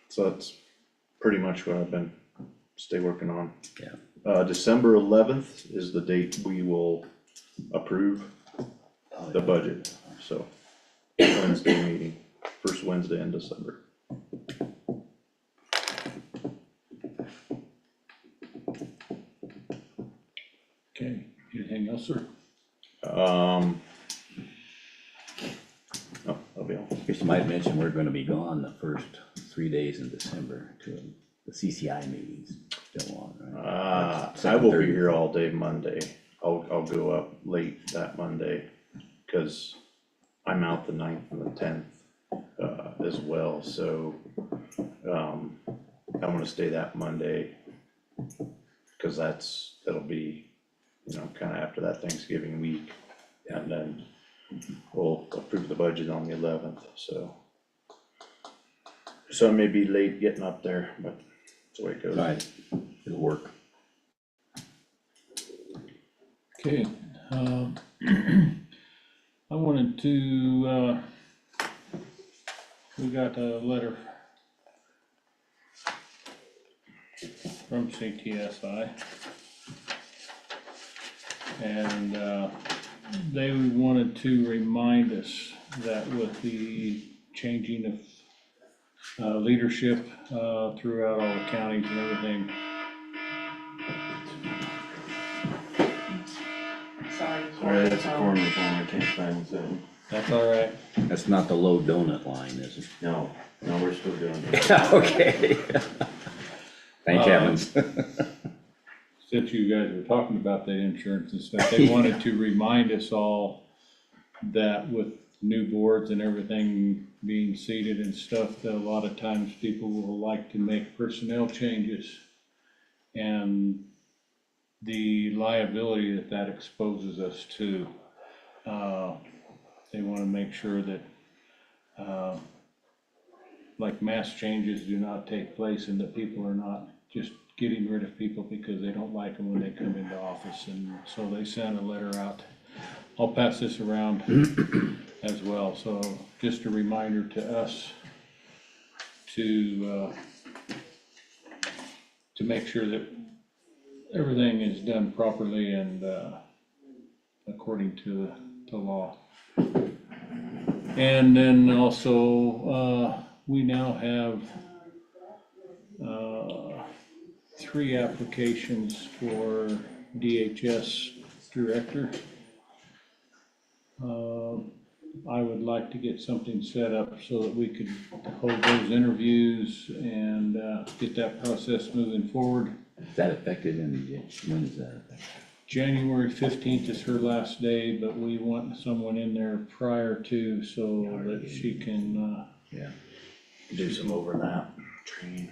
So that's pretty much what I've been working on. Yeah. December 11th is the date we will approve the budget, so Wednesday meeting, first Wednesday in December. Okay, anything else, sir? No, that'll be all. Chris, you might mention we're gonna be gone the first 3 days in December to the CCI meetings still on, right? I will be here all day Monday. I'll go up late that Monday, cause I'm out the 9th and the 10th, as well, so, I'm gonna stay that Monday. Cause that'll be, kinda after that Thanksgiving week, and then we'll approve the budget on the 11th, so. So I may be late getting up there, but that's the way it goes. Right, it'll work. Okay, I wanted to, we got a letter from CTSI. And, they wanted to remind us that with the changing of, leadership, throughout all the counties and everything. Sorry, that's a corner phone, I can't find it. That's all right. That's not the low donut line, is it? No, we're still doing it. Okay. Thank heavens. Since you guys were talking about that insurance and stuff, they wanted to remind us all that with new boards and everything being seated and stuff, that a lot of times people will like to make personnel changes. And the liability that exposes us to, they wanna make sure that, like mass changes do not take place and that people are not just getting rid of people because they don't like them when they come into office, and so they sent a letter out. I'll pass this around as well, so just a reminder to us to make sure that everything is done properly and, according to the law. And then also, we now have, 3 applications for DHS director. I would like to get something set up so that we could hold those interviews and, get that process moving forward. Is that effective in, when is that effective? January 15th is her last day, but we want someone in there prior to so that she can, Yeah. Do some overlap training.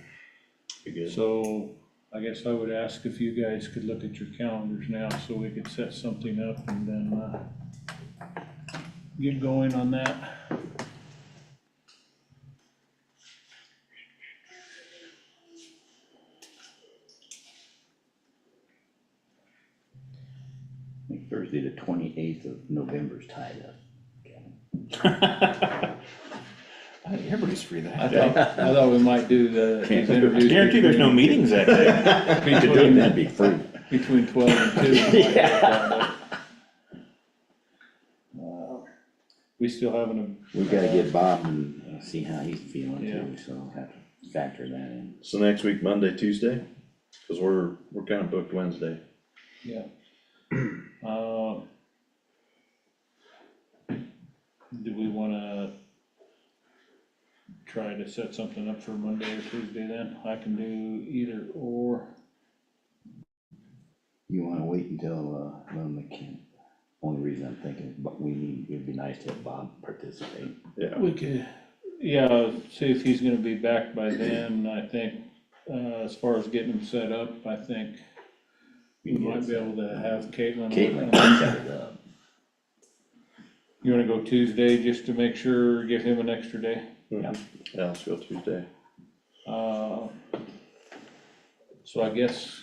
Be good. so I guess I would ask if you guys could look at your calendars now so we could set something up and then, get going on that. I think Thursday the 28th of November is tied up. Everybody's free that I thought we might do these interviews. Guarantee there's no meetings that day. That'd be free. Between 12 and 2. we might get done, but, we still haven't. We've gotta get Bob and see how he's feeling Yeah. too, so we'll have to factor that in. So next week, Monday, Tuesday, cause we're kinda booked Wednesday. Yeah. Do we wanna try to set something up for Monday or Tuesday then? I can do either or. You wanna wait until, McKim? Only reason I'm thinking, but it'd be nice to have Bob participate. Yeah, We could, yeah, see if he's gonna be back by then. I think, as far as getting him set up, I think we might be able to have Caitlin. Caitlin can set it up. You wanna go Tuesday just to make sure, give him an extra day? yeah, let's go Tuesday. So I guess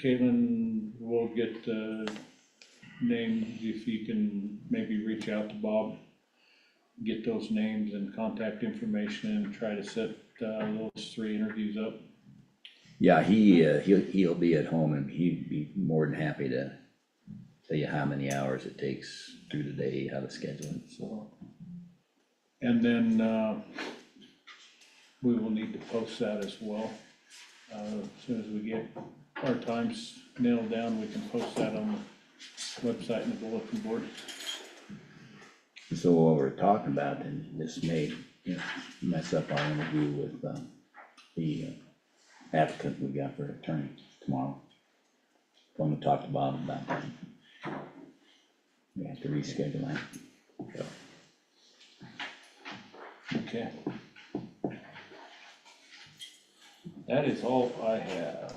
Caitlin will get names, if you can maybe reach out to Bob, get those names and contact information and try to set those 3 interviews up? Yeah, he'll be at home and he'd be more than happy to tell you how many hours it takes through the day, how to schedule it, so. So, and then, we will need to post that as well. As soon as we get our times nailed down, we can post that on the website and the bulletin board. So what we're talking about, and this may, you know, mess up our interview with, the applicant we got for attorney tomorrow. When we talked about that. We have to reschedule that. Okay. That is all I have.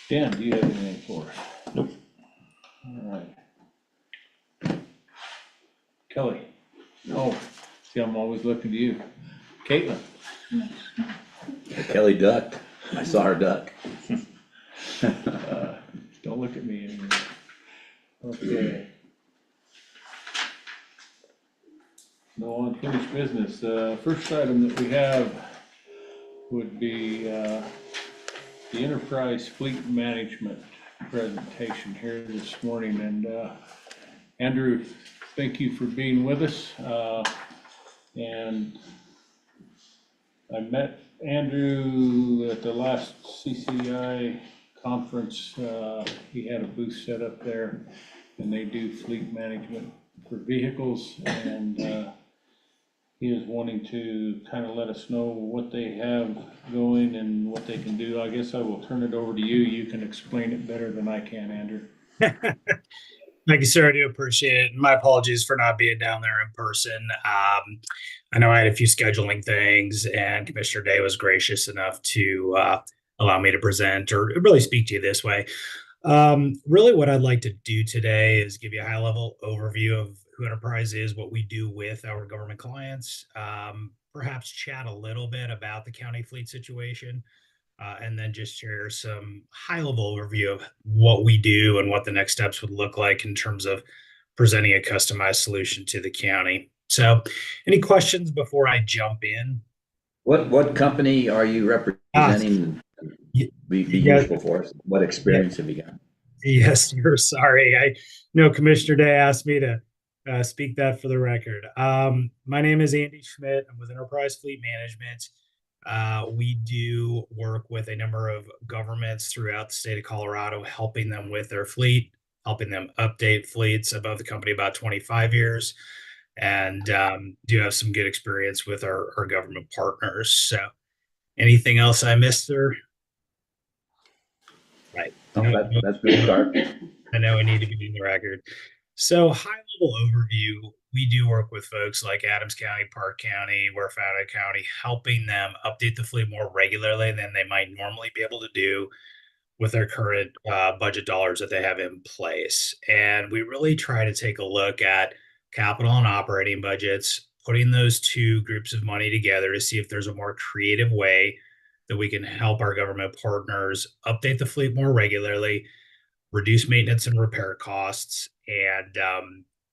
Dan, do you have anything for us? Nope. All right. Kelly? Oh, see, I'm always looking to you. Caitlin? Kelly ducked. I saw her duck. Don't look at me anymore. Okay. No unfinished business. First item that we have would be the enterprise fleet management presentation here this morning. And Andrew, thank you for being with us. And I met Andrew at the last CCI conference. He had a booth set up there, and they do fleet management for vehicles, and he is wanting to kind of let us know what they have going and what they can do. I guess I will turn it over to you. You can explain it better than I can, Andrew. Thank you, sir. I do appreciate it. My apologies for not being down there in person. I know I had a few scheduling things, and Commissioner Day was gracious enough to allow me to present or really speak to you this way. Really, what I'd like to do today is give you a high-level overview of who Enterprise is, what we do with our government clients, perhaps chat a little bit about the county fleet situation, and then just share some high-level overview of what we do and what the next steps would look like in terms of presenting a customized solution to the county. So, any questions before I jump in? What company are you representing? Be useful for us. What experience have you got? Yes, you're sorry. I know Commissioner Day asked me to speak that for the record. My name is Andy Schmidt. I'm with Enterprise Fleet Management. We do work with a number of governments throughout the state of Colorado, helping them with their fleet, helping them update fleets. I've been with the company about 25 years and do have some good experience with our government partners. So anything else I missed, sir? Right. That's good start. I know I need to be in the record. So high-level overview, we do work with folks like Adams County, Park County, Warfana County, helping them update the fleet more regularly than they might normally be able to do with their current budget dollars that they have in place. And we really try to take a look at capital and operating budgets, putting those two groups of money together to see if there's a more creative way that we can help our government partners update the fleet more regularly, reduce maintenance and repair costs, and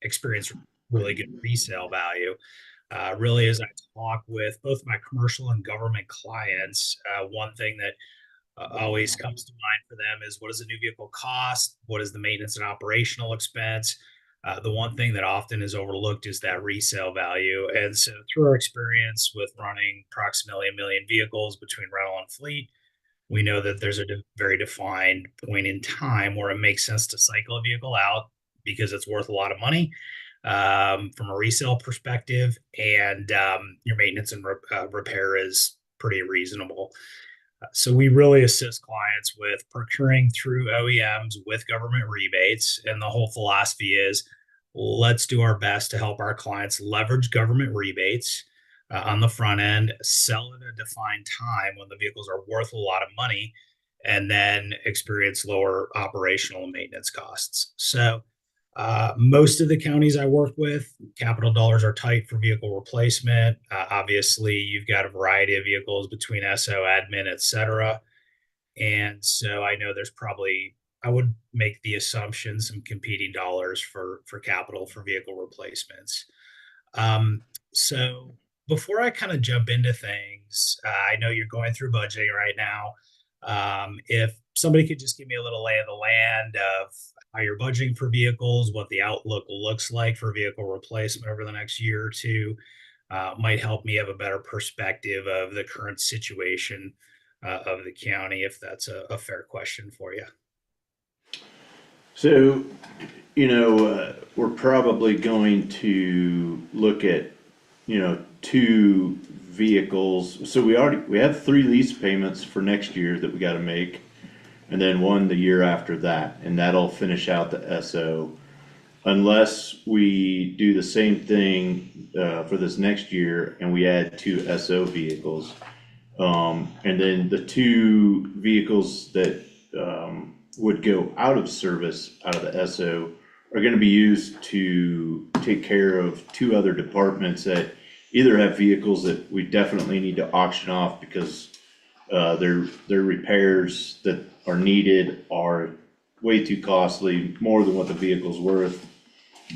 experience really good resale value. Really, as I talk with both my commercial and government clients, one thing that always comes to mind for them is, what does a new vehicle cost? What is the maintenance and operational expense? The one thing that often is overlooked is that resale value. And so through our experience with running approximately 1 million vehicles between rental and fleet, we know that there's a very defined point in time where it makes sense to cycle a vehicle out because it's worth a lot of money from a resale perspective, and your maintenance and repair is pretty reasonable. So we really assist clients with procuring through OEMs with government rebates. And the whole philosophy is, let's do our best to help our clients leverage government rebates on the front end, sell at a defined time when the vehicles are worth a lot of money, and then experience lower operational and maintenance costs. So most of the counties I work with, capital dollars are tight for vehicle replacement. Obviously, you've got a variety of vehicles between SO, admin, et cetera. And so I know there's probably I would make the assumption some competing dollars for capital for vehicle replacements. So before I kind of jump into things, I know you're going through budgeting right now. If somebody could just give me a little lay of the land of how you're budgeting for vehicles, what the outlook looks like for vehicle replacement over the next year or two, might help me have a better perspective of the current situation of the county, if that's a fair question for you. So, we're probably going to look at, two vehicles. So we have 3 lease payments for next year that we gotta make. And then one the year after that, and that'll finish out the SO. Unless we do the same thing, for this next year and we add 2 SO vehicles. And then the 2 vehicles that, would go out of service, out of the SO, are gonna be used to take care of 2 other departments that either have vehicles that we definitely need to auction off because their repairs that are needed are way too costly, more than what the vehicle's worth.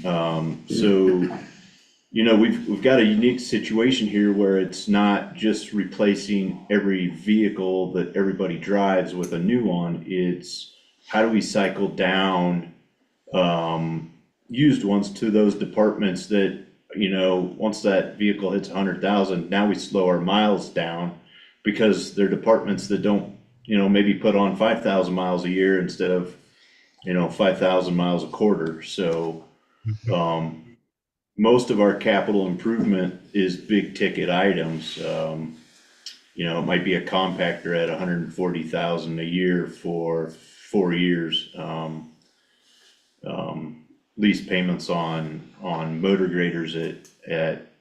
So, we've got a unique situation here where it's not just replacing every vehicle that everybody drives with a new one. It's how do we cycle down used ones to those departments that, once that vehicle hits 100,000, now we slow our miles down because they're departments that don't, maybe put on 5,000 miles a year instead of, 5,000 miles a quarter. So, most of our capital improvement is big ticket items. It might be a compactor at 140,000 a year for 4 years. Lease payments on motor graders at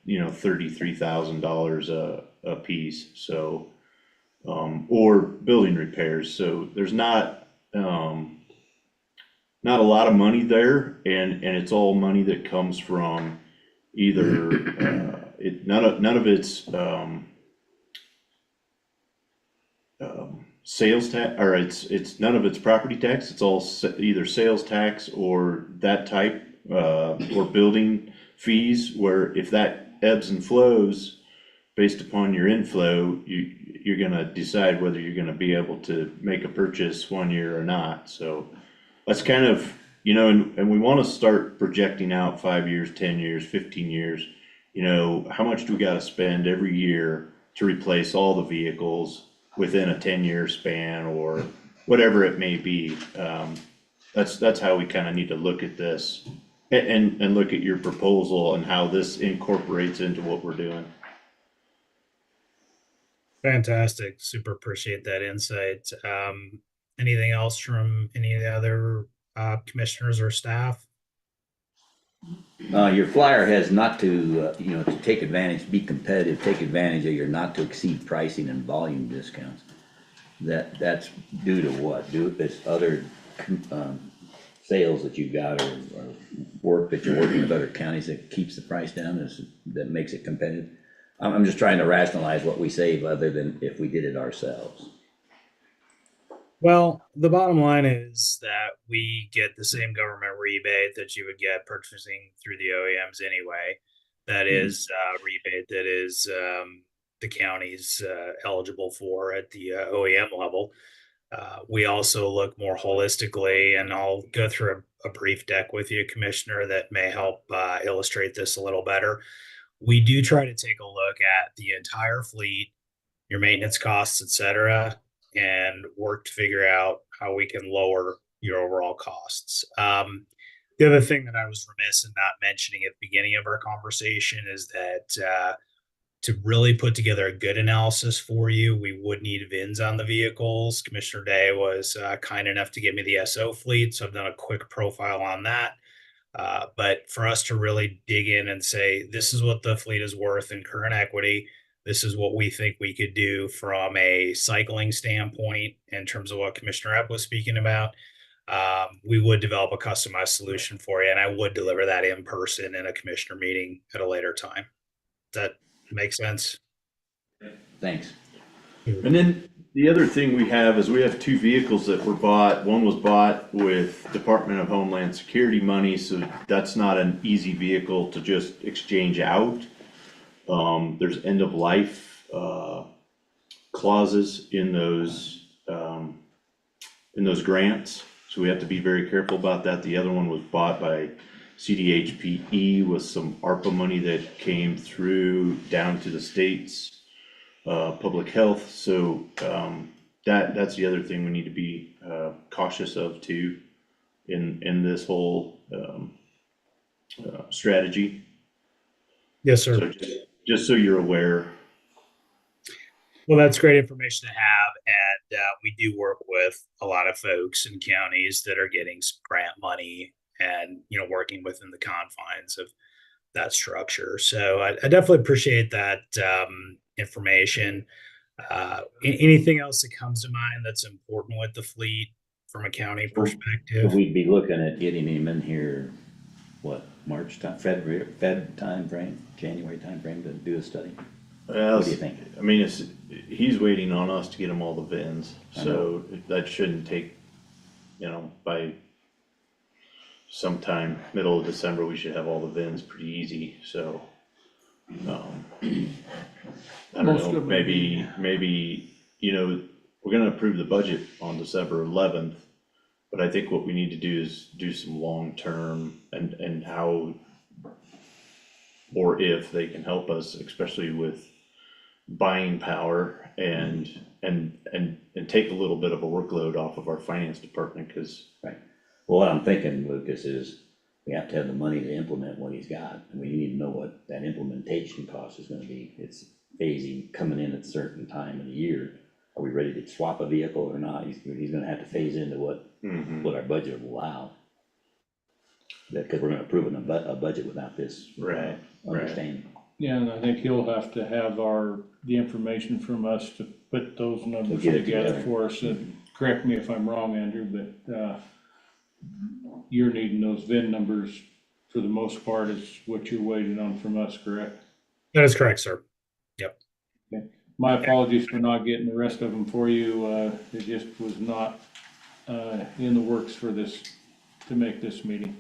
$33,000 a piece. So, or building repairs. So there's not a lot of money there, and it's all money that comes from either none of it's sales tax, or it's none of it's property tax. It's all either sales tax or that type, or building fees, where if that ebbs and flows based upon your inflow, you're gonna decide whether you're gonna be able to make a purchase one year or not. So that's kind of, and we wanna start projecting out 5 years, 10 years, 15 years. How much do we gotta spend every year to replace all the vehicles within a 10-year span, or whatever it may be. That's how we kind of need to look at this, and look at your proposal and how this incorporates into what we're doing. Fantastic. Super appreciate that insight. Anything else from any of the other commissioners or staff? Your flyer has not to, to take advantage, be competitive, take advantage of your not to exceed pricing and volume discounts. That's due to what? It's other, sales that you've got, or work that you're working with other counties that keeps the price down, that makes it competitive. I'm just trying to rationalize what we save other than if we did it ourselves. Well, the bottom line is that we get the same government rebate that you would get purchasing through the OEMs anyway. That is a rebate that is the county's eligible for at the OEM level. We also look more holistically, and I'll go through a brief deck with you, Commissioner, that may help illustrate this a little better. We do try to take a look at the entire fleet, your maintenance costs, et cetera, and work to figure out how we can lower your overall costs. The other thing that I was remiss in not mentioning at the beginning of our conversation is that to really put together a good analysis for you, we would need VINs on the vehicles. Commissioner Day was kind enough to give me the SO fleet, so I've done a quick profile on that. But for us to really dig in and say, this is what the fleet is worth in current equity, this is what we think we could do from a cycling standpoint in terms of what Commissioner Epp was speaking about, we would develop a customized solution for you, and I would deliver that in person in a commissioner meeting at a later time. Does that make sense? Thanks. And then the other thing we have is we have two vehicles that were bought. One was bought with Department of Homeland Security money, so that's not an easy vehicle to just exchange out. There's end of life, clauses in those grants, so we have to be very careful about that. The other one was bought by CDHPE with some ARPA money that came through down to the states, public health, so, that's the other thing we need to be, cautious of too, in this whole, strategy. Yes, sir. So just so you're aware. Well, that's great information to have. And we do work with a lot of folks in counties that are getting some grant money and, working within the confines of that structure. So I definitely appreciate that information. Anything else that comes to mind that's important with the fleet from a county So perspective? we'd be looking at getting him in here, what, March time, Fed time frame, January time frame to do a study? Well, What do you think? I mean, he's waiting on us to get him all the VINs, so that shouldn't take, by sometime middle of December, we should have all the VINs pretty easy, so. I don't Most know, of them- maybe, we're gonna approve the budget on December 11th. But I think what we need to do is do some long-term and how or if they can help us, especially with buying power and take a little bit of a workload off of our finance department, cause. Right. Well, what I'm thinking, Lucas, is we have to have the money to implement what he's got, and we need to know what that implementation cost is gonna be. It's phasing, coming in at a certain time of the year. Are we ready to swap a vehicle or not? He's gonna have to phase into what our budget will allow. Because we're gonna approve a budget without this. Right. Understanding. Yeah, and I think he'll have to have the information from us to put those numbers get it together together. for us, and correct me if I'm wrong, Andrew, but, you're needing those VIN numbers for the most part is what you're waiting on from us, correct? That is correct, sir. Yep. My apologies for not getting the rest of them for you, it just was not, in the works for this, to make this meeting.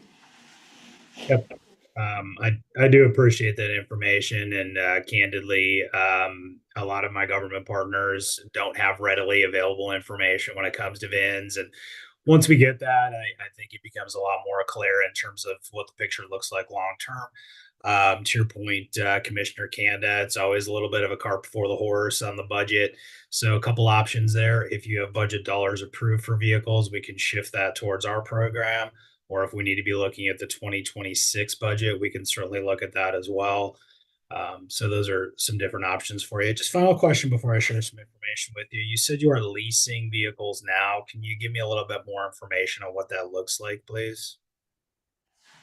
I do appreciate that information, and candidly, a lot of my government partners don't have readily available information when it comes to VINs. And once we get that, I think it becomes a lot more clear in terms of what the picture looks like long term. To your point, Commissioner Kanda, it's always a little bit of a cart before the horse on the budget. So a couple options there. If you have budget dollars approved for vehicles, we can shift that towards our program. Or if we need to be looking at the 2026 budget, we can certainly look at that as well. So those are some different options for you. Just final question before I share some information with you. You said you are leasing vehicles now. Can you give me a little bit more information on what that looks like, please?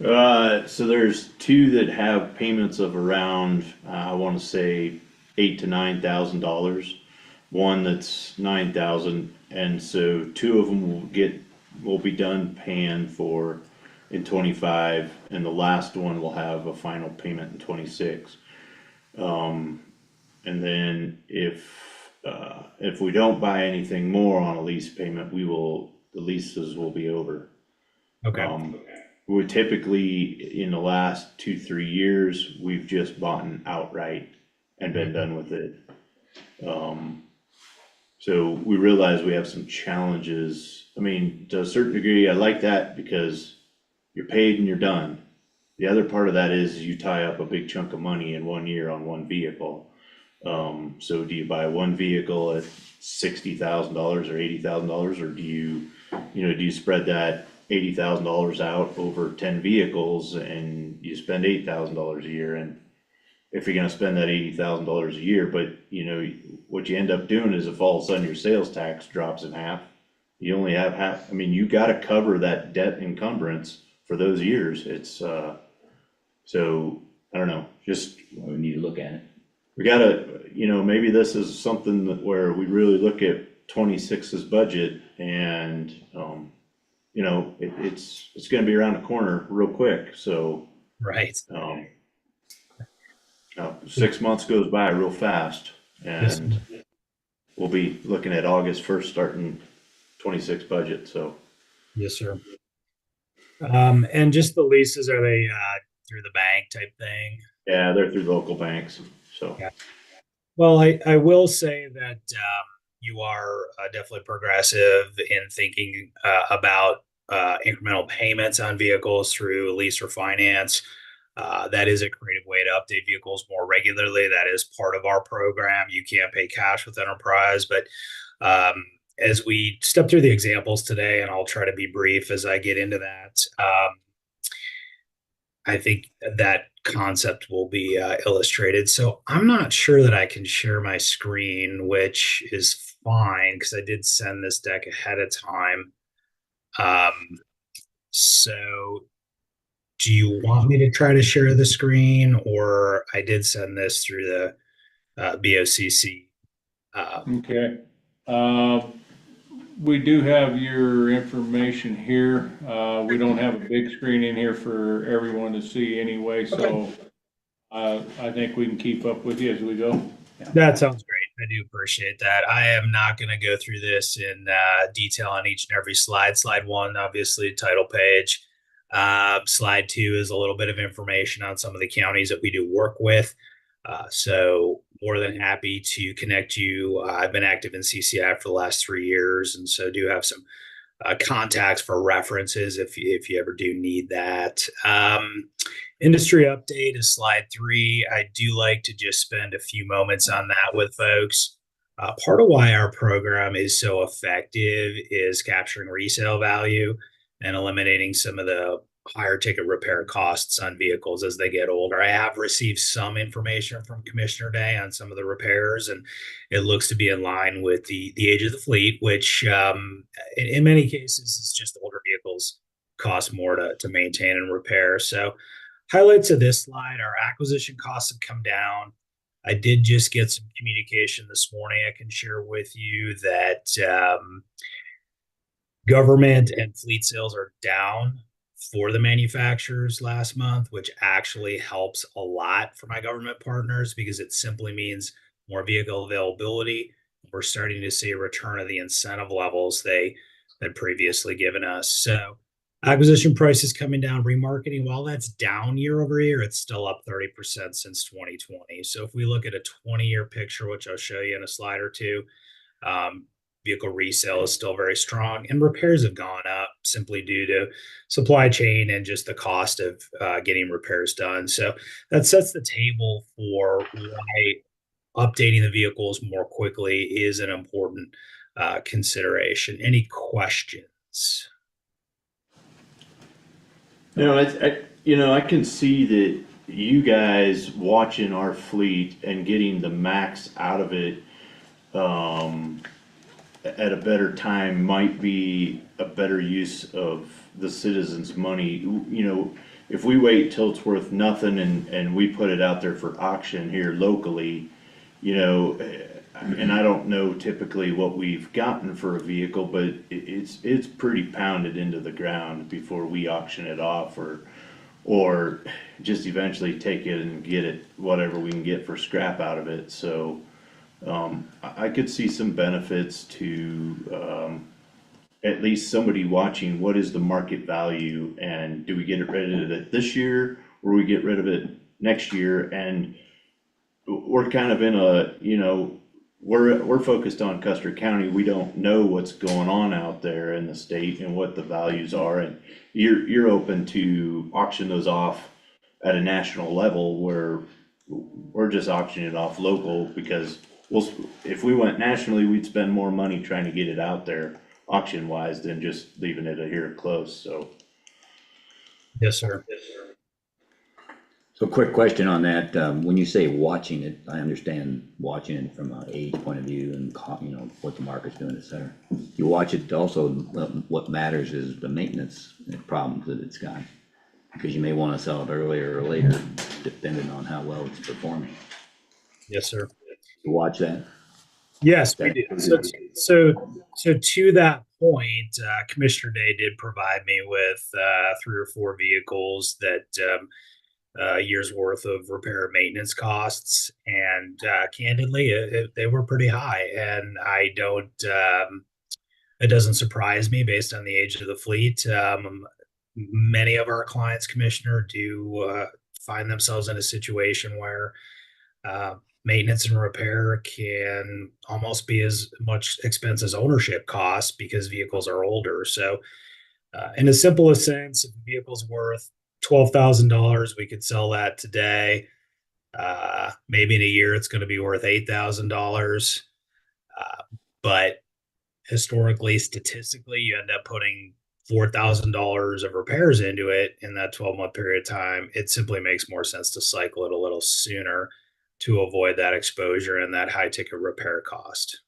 So there's two that have payments of around, I wanna say $8,000 to $9,000. One that's 9,000, and so two of them will be done paying for in 25, and the last one will have a final payment in 26. And then if we don't buy anything more on a lease payment, the leases will be over. Okay. We typically, in the last 2-3 years, we've just bought an outright and been done with it. So we realize we have some challenges. I mean, to a certain degree, I like that because you're paid and you're done. The other part of that is you tie up a big chunk of money in 1 year on one vehicle. So do you buy one vehicle at $60,000 or $80,000, or do you spread that $80,000 out over 10 vehicles and you spend $8,000 a year? And if you're gonna spend that $80,000 a year, but what you end up doing is if all of a sudden your sales tax drops in half, you only have half. I mean, you gotta cover that debt encumbrance for those years. It's, so, I don't know, just, We need to look at it. we gotta, maybe this is something where we really look at 26's budget and, it's gonna be around the corner real quick, so. Right. 6 months goes by real fast, and we'll be looking at August 1st, starting 26 budget, so. Yes, sir. And just the leases, are they through the bank type thing? Yeah, they're through local banks, so. Yeah. Well, I will say that you are definitely progressive in thinking about incremental payments on vehicles through lease or finance. That is a creative way to update vehicles more regularly. That is part of our program. You can't pay cash with Enterprise, but as we step through the examples today, and I'll try to be brief as I get into that, I think that concept will be illustrated. So I'm not sure that I can share my screen, which is fine because I did send this deck ahead of time. So do you want me to try to share the screen, or I did send this through the BOCC? Okay. We do have your information here. We don't have a big screen in here for everyone to see anyway, so I think we can keep up with you as we go. That sounds great. I do appreciate that. I am not going to go through this in detail on each and every slide. Slide 1, obviously, title page. Slide 2 is a little bit of information on some of the counties that we do work with. So more than happy to connect you. I've been active in CCI for the last 3 years, and so do have some contacts for references if you ever do need that. Industry update is slide 3. I do like to just spend a few moments on that with folks. Part of why our program is so effective is capturing resale value and eliminating some of the higher ticket repair costs on vehicles as they get older. I have received some information from Commissioner Day on some of the repairs, and it looks to be in line with the age of the fleet, which in many cases is just older vehicles cost more to maintain and repair. So highlights of this slide, our acquisition costs have come down. I did just get some communication this morning I can share with you that government and fleet sales are down for the manufacturers last month, which actually helps a lot for my government partners because it simply means more vehicle availability. We're starting to see a return of the incentive levels they had previously given us. So acquisition prices coming down, remarketing, while that's down year over year, it's still up 30% since 2020. So if we look at a 20-year picture, which I'll show you in a slide or two, vehicle resale is still very strong, and repairs have gone up simply due to supply chain and just the cost of getting repairs done. So that sets the table for why updating the vehicles more quickly is an important consideration. Any questions? No, I can see that you guys watching our fleet and getting the max out of it, at a better time might be a better use of the citizens' money. You know, if we wait till it's worth nothing and we put it out there for auction here locally, you know, and I don't know typically what we've gotten for a vehicle, but it's pretty pounded into the ground before we auction it off or just eventually take it and get it, whatever we can get for scrap out of it. So I could see some benefits to at least somebody watching what is the market value, and do we get rid of it this year or we get rid of it next year. And we're kind of in a, you know, we're focused on Custer County. We don't know what's going on out there in the state and what the values are, and you're open to auction those off at a national level, where we're just auctioning it off local because if we went nationally, we'd spend more money trying to get it out there auction wise than just leaving it here close. So Yes, sir. So quick question on that, when you say watching it, I understand watching it from an age point of view and, you know, what the market's doing, et cetera. You watch it also, what matters is the maintenance problems that it's got. Because you may wanna sell it earlier or later, depending on how well it's performing. Yes, sir. You watch that? Yes, we do. So to that point, Commissioner Day did provide me with 3 or 4 vehicles that a year's worth of repair and maintenance costs, and candidly, they were pretty high. And I don't. It doesn't surprise me based on the age of the fleet. Many of our clients, Commissioner, do find themselves in a situation where maintenance and repair can almost be as much expense as ownership costs because vehicles are older. So, in the simplest sense, if a vehicle's worth $12,000, we could sell that today. Maybe in a year, it's going to be worth $8,000. But historically, statistically, you end up putting $4,000 of repairs into it in that 12-month period of time. It simply makes more sense to cycle it a little sooner to avoid that exposure and that high ticket repair cost.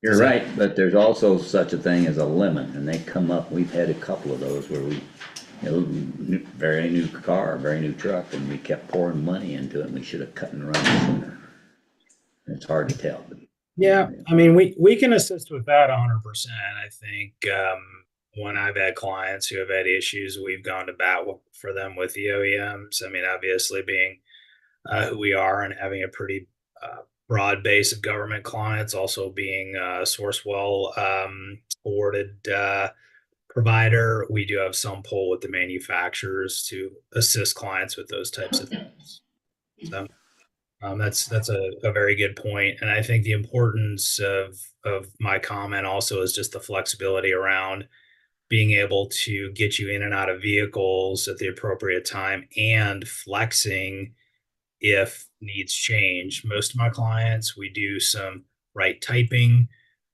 You're right, but there's also such a thing as a limit, and they come up, we've had a couple of those where we, very new car, very new truck, and we kept pouring money into it, and we should have cut and run sooner. It's hard to tell. But yeah, I mean, we can assist with that 100%. I think when I've had clients who have had issues, we've gone to bat for them with the OEMs. I mean, obviously being who we are and having a pretty broad base of government clients, also being Sourcewell awarded provider, we do have some pull with the manufacturers to assist clients with those types of things. So that's a very good point. And I think the importance of my comment also is just the flexibility around being able to get you in and out of vehicles at the appropriate time and flexing if needs change. Most of my clients, we do some right typing,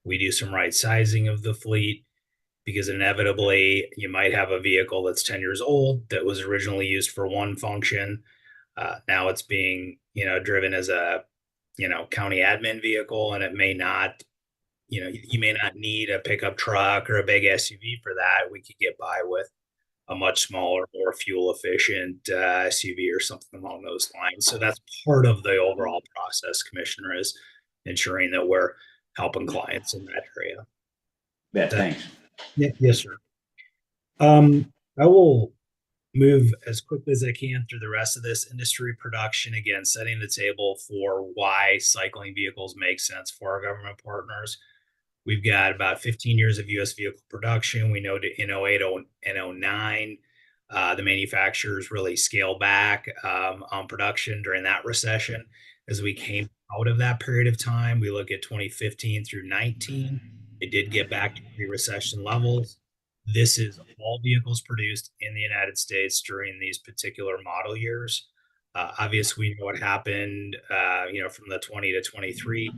we do some right sizing of the fleet, because inevitably you might have a vehicle that's 10 years old that was originally used for one function. Now it's being, driven as a, county admin vehicle, and it may not, you may not need a pickup truck or a big SUV for that. We could get by with a much smaller, more fuel efficient SUV or something along those lines. So that's part of the overall process, Commissioner, is ensuring that we're helping clients in that area. yeah, thanks. Yes, sir. I will move as quickly as I can through the rest of this industry production, again, setting the table for why cycling vehicles make sense for our government partners. We've got about 15 years of U.S. vehicle production. We know in 08 and 09, the manufacturers really scaled back on production during that recession. As we came out of that period of time, we look at 2015 through 19, it did get back to pre-recession levels. This is all vehicles produced in the United States during these particular model years. Obviously, we know what happened, from the 20 to 23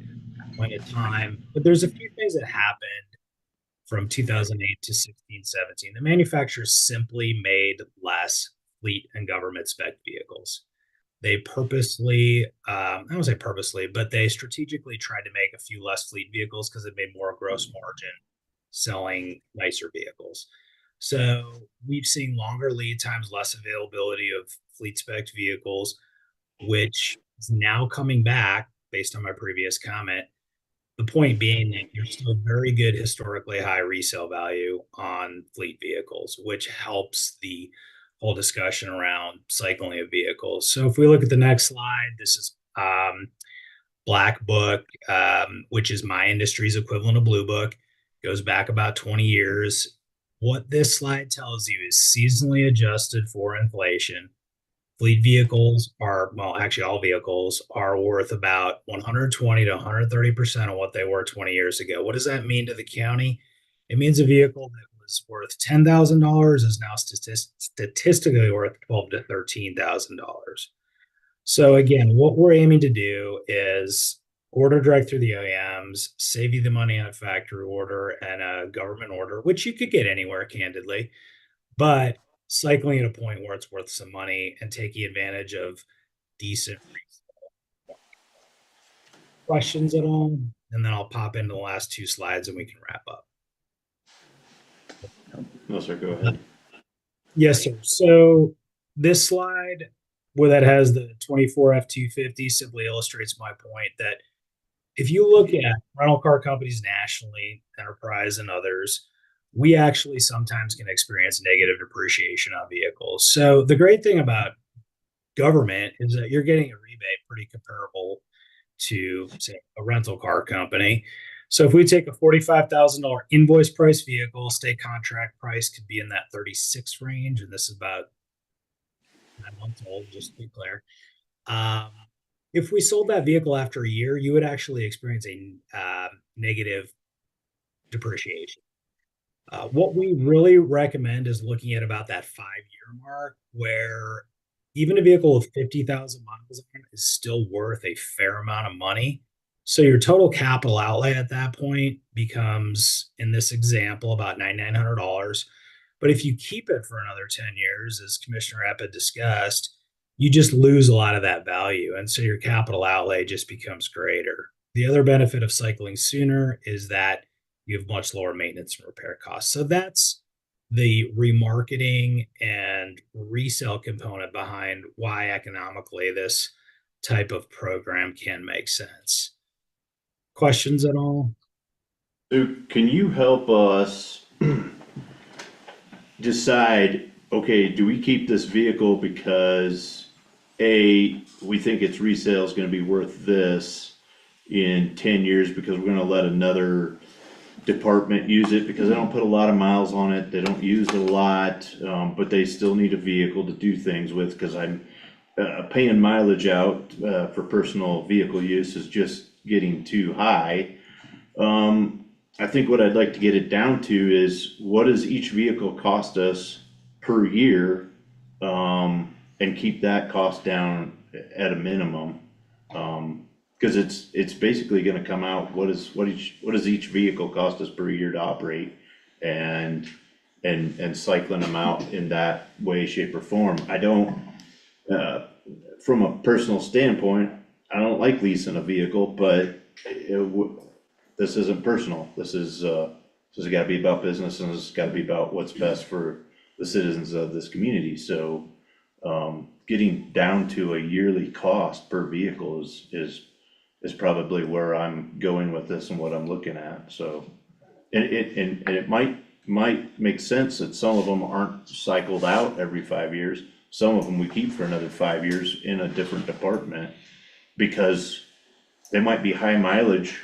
point of time. But there's a few things that happened from 2008 to 16, 17. The manufacturers simply made less fleet and government spec vehicles. They purposely, I don't say purposely, but they strategically tried to make a few less fleet vehicles because it made more gross margin selling nicer vehicles. So we've seen longer lead times, less availability of fleet spec vehicles, which is now coming back based on my previous comment. The point being that you're still very good historically high resale value on fleet vehicles, which helps the whole discussion around cycling of vehicles. So if we look at the next slide, this is Black Book, which is my industry's equivalent of Blue Book, goes back about 20 years. What this slide tells you is seasonally adjusted for inflation. Fleet vehicles are, well, actually all vehicles are worth about 120 to 130% of what they were 20 years ago. What does that mean to the county? It means a vehicle that was worth $10,000 is now statistically worth $12,000 to $13,000. So again, what we're aiming to do is order direct through the OEMs, save you the money on a factory order and a government order, which you could get anywhere, candidly, but cycling at a point where it's worth some money and taking advantage of decent questions at all. And then I'll pop into the last two slides and we can wrap up. No, sir, go ahead. Yes, sir. So this slide where that has the 24 F-250 simply illustrates my point that if you look at rental car companies nationally, Enterprise and others, we actually sometimes can experience negative depreciation on vehicles. So the great thing about government is that you're getting a rebate pretty comparable to, say, a rental car company. So if we take a $45,000 invoice price vehicle, state contract price could be in that 36 range, and this is about 9 months old, just to be clear. If we sold that vehicle after a year, you would actually experience a negative depreciation. What we really recommend is looking at about that 5-year mark, where even a vehicle with 50,000 miles on it is still worth a fair amount of money. So your total capital outlay at that point becomes, in this example, about $9,900. But if you keep it for another 10 years, as Commissioner Epp had discussed, you just lose a lot of that value. And so your capital outlay just becomes greater. The other benefit of cycling sooner is that you have much lower maintenance and repair costs. So that's the remarketing and resale component behind why economically this type of program can make sense. Questions at all? So can you help us decide, okay, do we keep this vehicle because we think its resale is gonna be worth this in 10 years because we're gonna let another department use it because they don't put a lot of miles on it, they don't use it a lot, but they still need a vehicle to do things with, cause I'm paying mileage out for personal vehicle use is just getting too high. I think what I'd like to get it down to is what does each vehicle cost us per year? And keep that cost down at a minimum. Cause it's basically gonna come out, what does each vehicle cost us per year to operate? And cycling them out in that way, shape or form. I don't, from a personal standpoint, I don't like leasing a vehicle, but this isn't personal. This is gotta be about business and it's gotta be about what's best for the citizens of this community. So, getting down to a yearly cost per vehicle is probably where I'm going with this and what I'm looking at, so. And it might make sense that some of them aren't cycled out every 5 years. Some of them we keep for another 5 years in a different department. Because they might be high mileage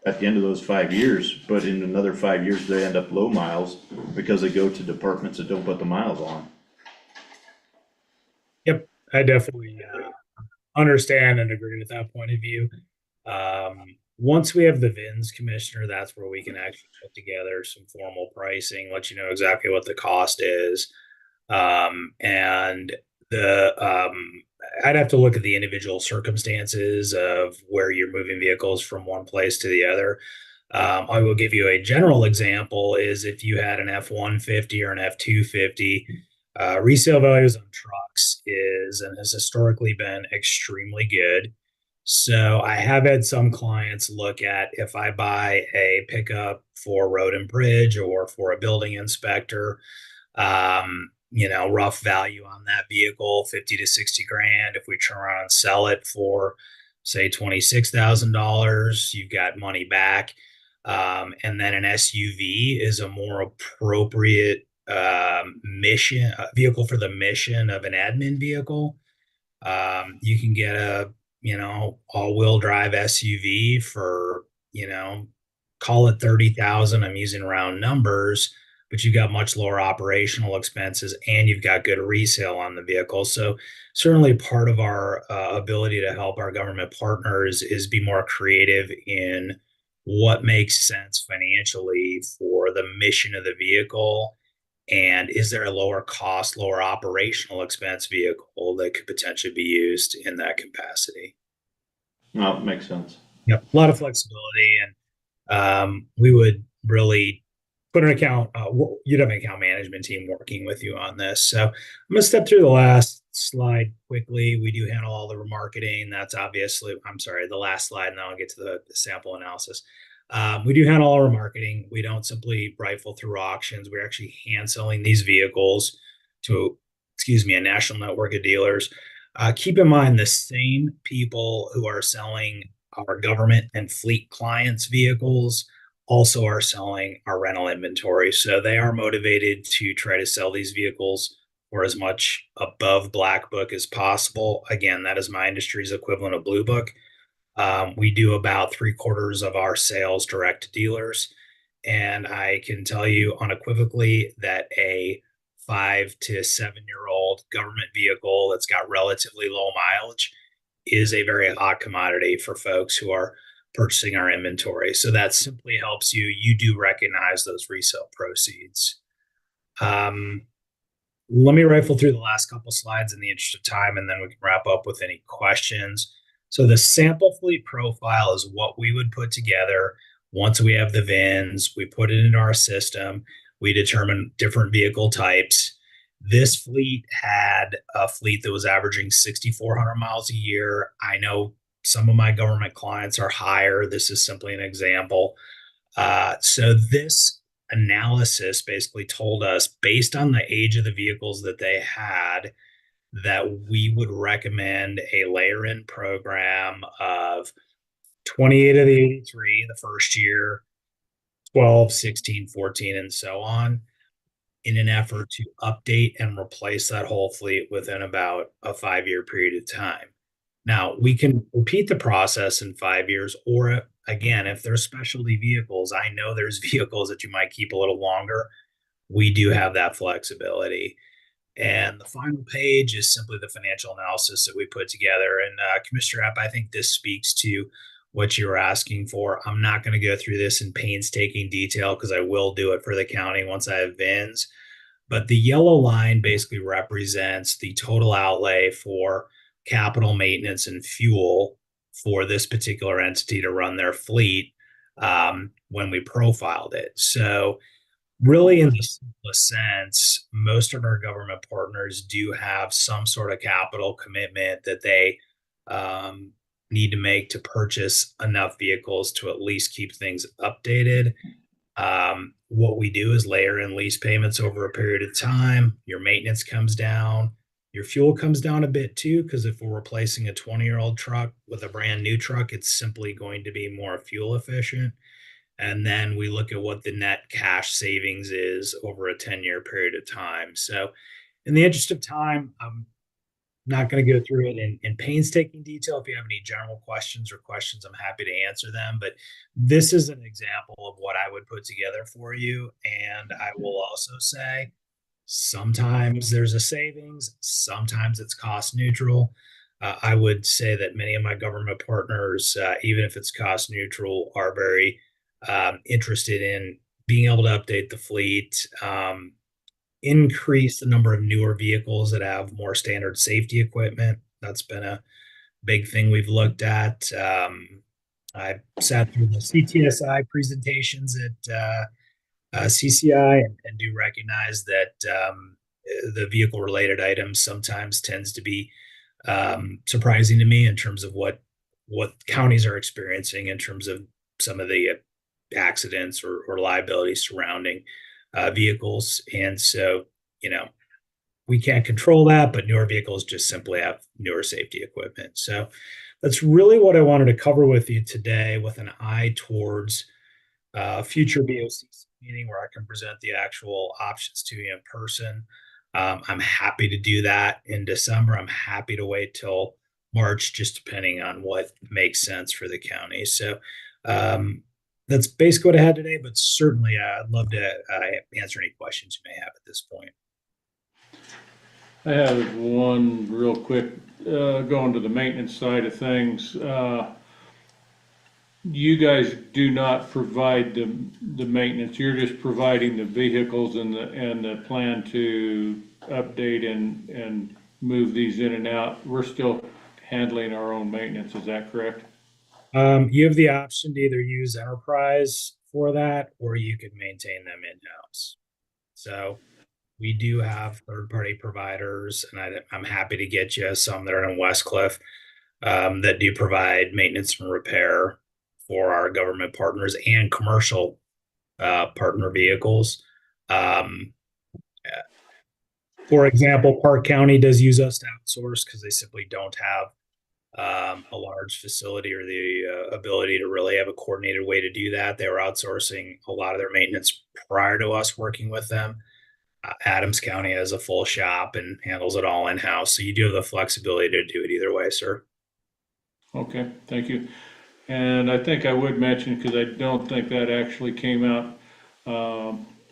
at the end of those 5 years, but in another 5 years, they end up low miles because they go to departments that don't put the miles on. Yep, I definitely understand and agree with that point of view. Once we have the VINs, Commissioner, that's where we can actually put together some formal pricing, let you know exactly what the cost is. And I'd have to look at the individual circumstances of where you're moving vehicles from one place to the other. I will give you a general example is if you had an F-150 or an F-250, resale values on trucks is and has historically been extremely good. So I have had some clients look at if I buy a pickup for road and bridge or for a building inspector, rough value on that vehicle, 50 to 60 grand. If we turn around and sell it for say $26,000, you've got money back. And then an SUV is a more appropriate mission vehicle for the mission of an admin vehicle. You can get a all-wheel drive SUV for call it 30,000. I'm using round numbers, but you've got much lower operational expenses and you've got good resale on the vehicle. So certainly part of our ability to help our government partners is be more creative in what makes sense financially for the mission of the vehicle. And is there a lower cost, lower operational expense vehicle that could potentially be used in that capacity? No, it makes sense. Yep, a lot of flexibility, and we would really put an account. You'd have an account management team working with you on this. So I'm going to step through the last slide quickly. We do handle all the remarketing. That's obviously, I'm sorry, the last slide, and then I'll get to the sample analysis. We do handle all our marketing. We don't simply rifle through auctions. We're actually hand selling these vehicles to, a national network of dealers. Keep in mind the same people who are selling our government and fleet clients' vehicles also are selling our rental inventory. So they are motivated to try to sell these vehicles or as much above Black Book as possible. Again, that is my industry's equivalent of Blue Book. We do about 3/4 of our sales direct to dealers. And I can tell you unequivocally that a 5 to 7 year old government vehicle that's got relatively low mileage is a very hot commodity for folks who are purchasing our inventory. So that simply helps you. You do recognize those resale proceeds. Let me rifle through the last couple slides in the interest of time, and then we can wrap up with any questions. So the sample fleet profile is what we would put together once we have the VINs. We put it into our system. We determine different vehicle types. This fleet had a fleet that was averaging 6,400 miles a year. I know some of my government clients are higher. This is simply an example. So this analysis basically told us, based on the age of the vehicles that they had, that we would recommend a layer-in program of 28 of the 83 the first year, 12, 16, 14, and so on, in an effort to update and replace that whole fleet within about a 5-year period of time. Now, we can repeat the process in 5 years, or again, if there's specialty vehicles, I know there's vehicles that you might keep a little longer. We do have that flexibility. And the final page is simply the financial analysis that we put together. And Commissioner Epp, I think this speaks to what you were asking for. I'm not going to go through this in painstaking detail because I will do it for the county once I have VINs. But the yellow line basically represents the total outlay for capital maintenance and fuel for this particular entity to run their fleet when we profiled it. So really, in the simplest sense, most of our government partners do have some sort of capital commitment that they need to make to purchase enough vehicles to at least keep things updated. What we do is layer in lease payments over a period of time. Your maintenance comes down. Your fuel comes down a bit too, because if we're replacing a 20-year-old truck with a brand new truck, it's simply going to be more fuel efficient. And then we look at what the net cash savings is over a 10-year period of time. So in the interest of time, I'm not going to go through it in painstaking detail. If you have any general questions, I'm happy to answer them. But this is an example of what I would put together for you. And I will also say, sometimes there's a savings, sometimes it's cost neutral. I would say that many of my government partners, even if it's cost neutral, are very interested in being able to update the fleet, increase the number of newer vehicles that have more standard safety equipment. That's been a big thing we've looked at. I sat through the CTSI presentations at CCI and do recognize that the vehicle related items sometimes tends to be surprising to me in terms of what counties are experiencing in terms of some of the accidents or liability surrounding vehicles. And so, we can't control that, but newer vehicles just simply have newer safety equipment. So that's really what I wanted to cover with you today, with an eye towards future BOCC meeting where I can present the actual options to you in person. I'm happy to do that in December. I'm happy to wait till March, just depending on what makes sense for the county. So that's basically what I had today, but certainly I'd love to answer any questions you may have at this point. I have one real quick, going to the maintenance side of things. You guys do not provide the maintenance, you're just providing the vehicles and the plan to update and move these in and out. We're still handling our own maintenance, is that correct? You have the option to either use Enterprise for that, or you could maintain them in-house. So we do have third-party providers, and I'm happy to get you some that are in Westcliff that do provide maintenance and repair for our government partners and commercial partner vehicles. For example, Park County does use us to outsource because they simply don't have a large facility or the ability to really have a coordinated way to do that. They were outsourcing a lot of their maintenance prior to us working with them. Adams County has a full shop and handles it all in-house. So you do have the flexibility to do it either way, sir. Okay, thank you. And I think I would mention, because I don't think that actually came out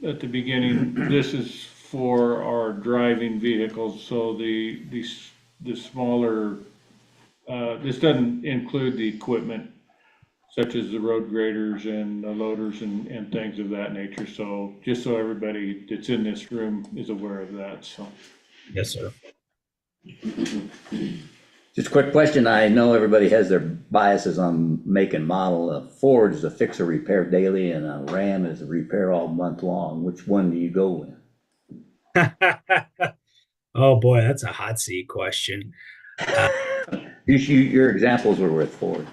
at the beginning, this is for our driving vehicles, so the smaller, this doesn't include the equipment such as the road graders and the loaders and things of that nature, so just so everybody that's in this room is aware of that, so. Yes, sir. Just a quick question. I know everybody has their biases on make and model. A Ford is a fix or repair daily and a Ram is a repair all month long. Which one do you go with? Oh boy, that's a hot seat question. Your examples were with Ford.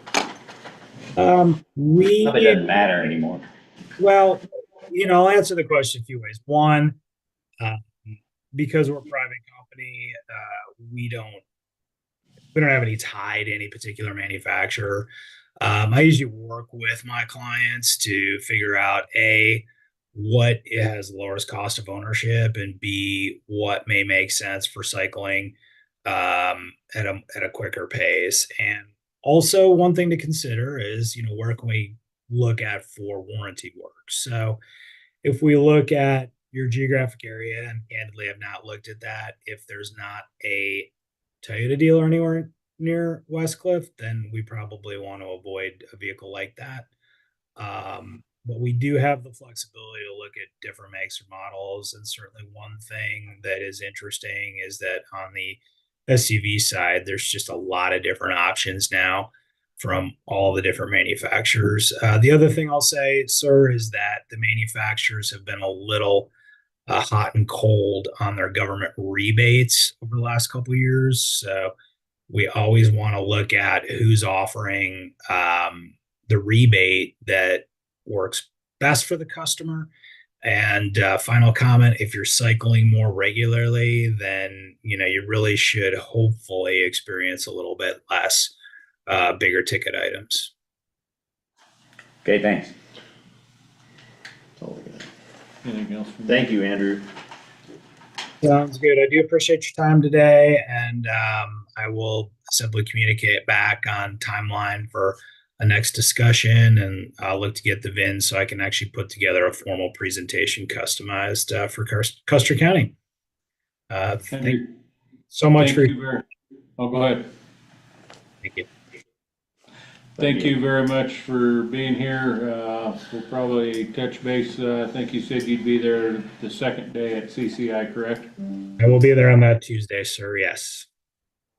We Probably doesn't matter anymore. Well, I'll answer the question a few ways. One, because we're a private company, we don't have any tie to any particular manufacturer. I usually work with my clients to figure out A, what has the lowest cost of ownership, and B, what may make sense for cycling at a quicker pace. And also, one thing to consider is, where can we look at for warranty work? So if we look at your geographic area, and candidly, I've not looked at that, if there's not a Toyota dealer anywhere near Westcliff, then we probably want to avoid a vehicle like that. But we do have the flexibility to look at different makes or models. And certainly one thing that is interesting is that on the SUV side, there's just a lot of different options now from all the different manufacturers. The other thing I'll say, sir, is that the manufacturers have been a little hot and cold on their government rebates over the last couple of years. So we always want to look at who's offering the rebate that works best for the customer. And final comment, if you're cycling more regularly, then you really should hopefully experience a little bit less bigger ticket items. Okay, thanks. That's all I got. Anything else? Thank you, Andrew. Sounds good. I do appreciate your time today, and I will simply communicate back on timeline for a next discussion, and I'll look to get the VIN so I can actually put together a formal presentation customized for Custer County. Thank you so much for your. Oh, go ahead. Thank you. Thank you very much for being here. We'll probably touch base. I think you said you'd be there the second day at CCI, correct? I will be there on that Tuesday, sir. Yes.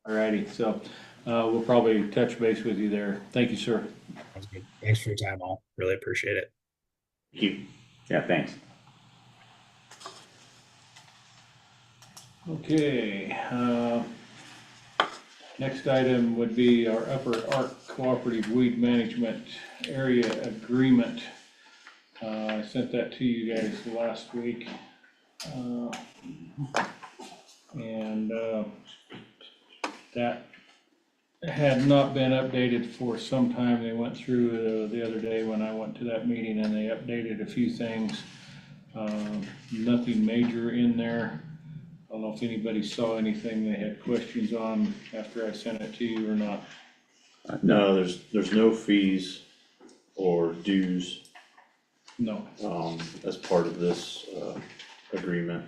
All righty. So we'll probably touch base with you there. Thank you, sir. Sounds good. Thanks for your time, all. Really appreciate it. Thank you. Yeah, thanks. Okay. Next item would be our Upper Ark Cooperative Weed Management Area Agreement. I sent that to you guys last week. That had not been updated for some time. They went through the other day when I went to that meeting, and they updated a few things. Nothing major in there. I don't know if anybody saw anything they had questions on after I sent it to you or not. No, there's no fees or dues No. as part of this agreement.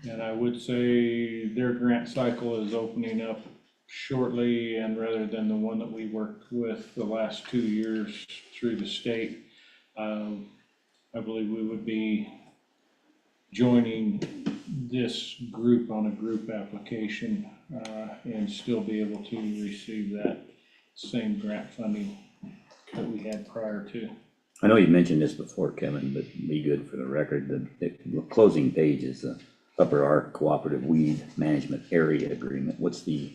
And I would say their grant cycle is opening up shortly, and rather than the one that we worked with the last 2 years through the state, I believe we would be joining this group on a group application and still be able to receive that same grant funding that we had prior to. I know you mentioned this before, Kevin, but be good for the record. The closing page is the Upper Ark Cooperative Weed Management Area Agreement. What's the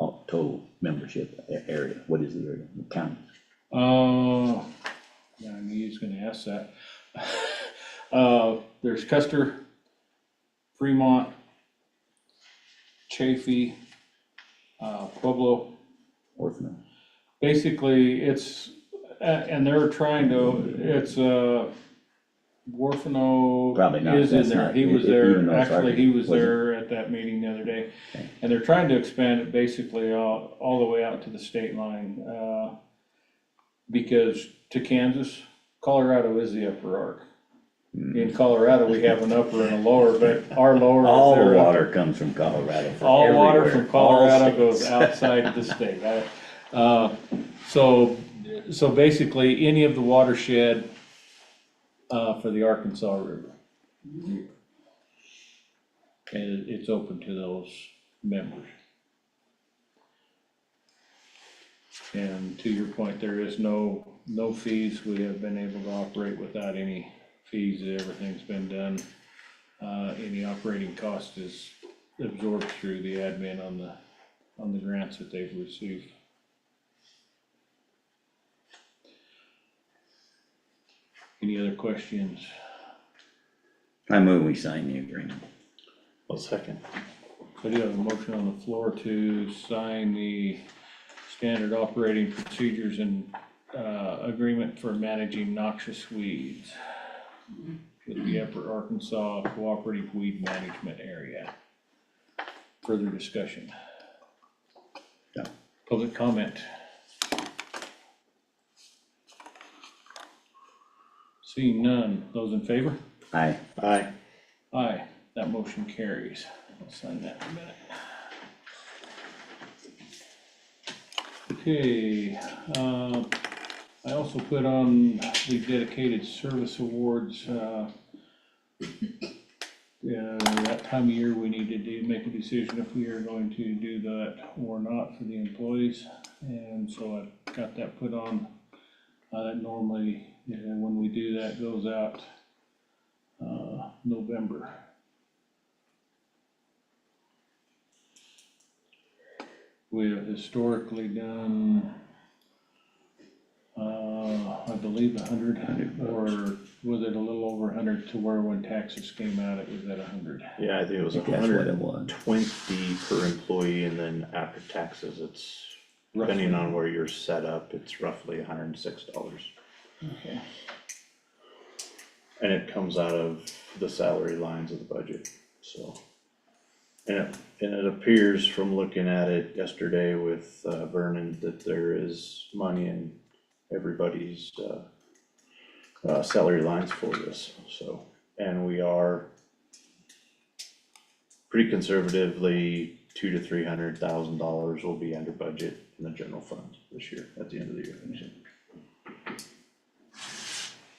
total membership area? What is the area? The county? Yeah, I knew he was gonna ask that. There's Custer, Fremont, Chaffee, Pueblo. Orphan. Basically, it's, and they're trying to, it's Warfino Probably not, is in that's there, not- he was even there, though it's actually, he was was it? there at that meeting the other day. Okay. And they're trying to expand it basically all the way out to the state line, because to Kansas, Colorado is the upper arc. In Colorado, we have an upper and a lower, but our lower is All the there. water comes from Colorado from All water everywhere, from all Colorado goes states. outside of the state. So basically, any of the watershed, for the Arkansas River. And it's open to those members. And to your point, there is no fees. We have been able to operate without any fees. Everything's been done. Any operating cost is absorbed through the admin on the grants that they've received. Any other questions? I move we sign the agreement. Well, second. So I do have a motion on the floor to sign the standard operating procedures and agreement for managing noxious weeds with the Upper Arkansas Cooperative Weed Management Area. Further discussion? No. Public comment? Seeing none, those in favor? Aye. Aye. Aye, that motion carries. I'll sign that in a minute. Okay, I also put on the dedicated service awards. That time of year, we need to make a decision if we are going to do that or not for the employees. And so I got that put on. That normally, when we do that, goes out November. We have historically done, I believe 100, or was it a little over 100 to where when taxes came out, it was at 100? Yeah, I think it was That's what it 120 was. per employee, and then after taxes, it's, depending on where you're set up, it's roughly $106. Okay. And it comes out of the salary lines of the budget, so. And it appears from looking at it yesterday with Vernon that there is money in everybody's salary lines for this, so. And we are pretty conservatively $200,000 to $300,000 will be under budget in the general fund this year, at the end of the year.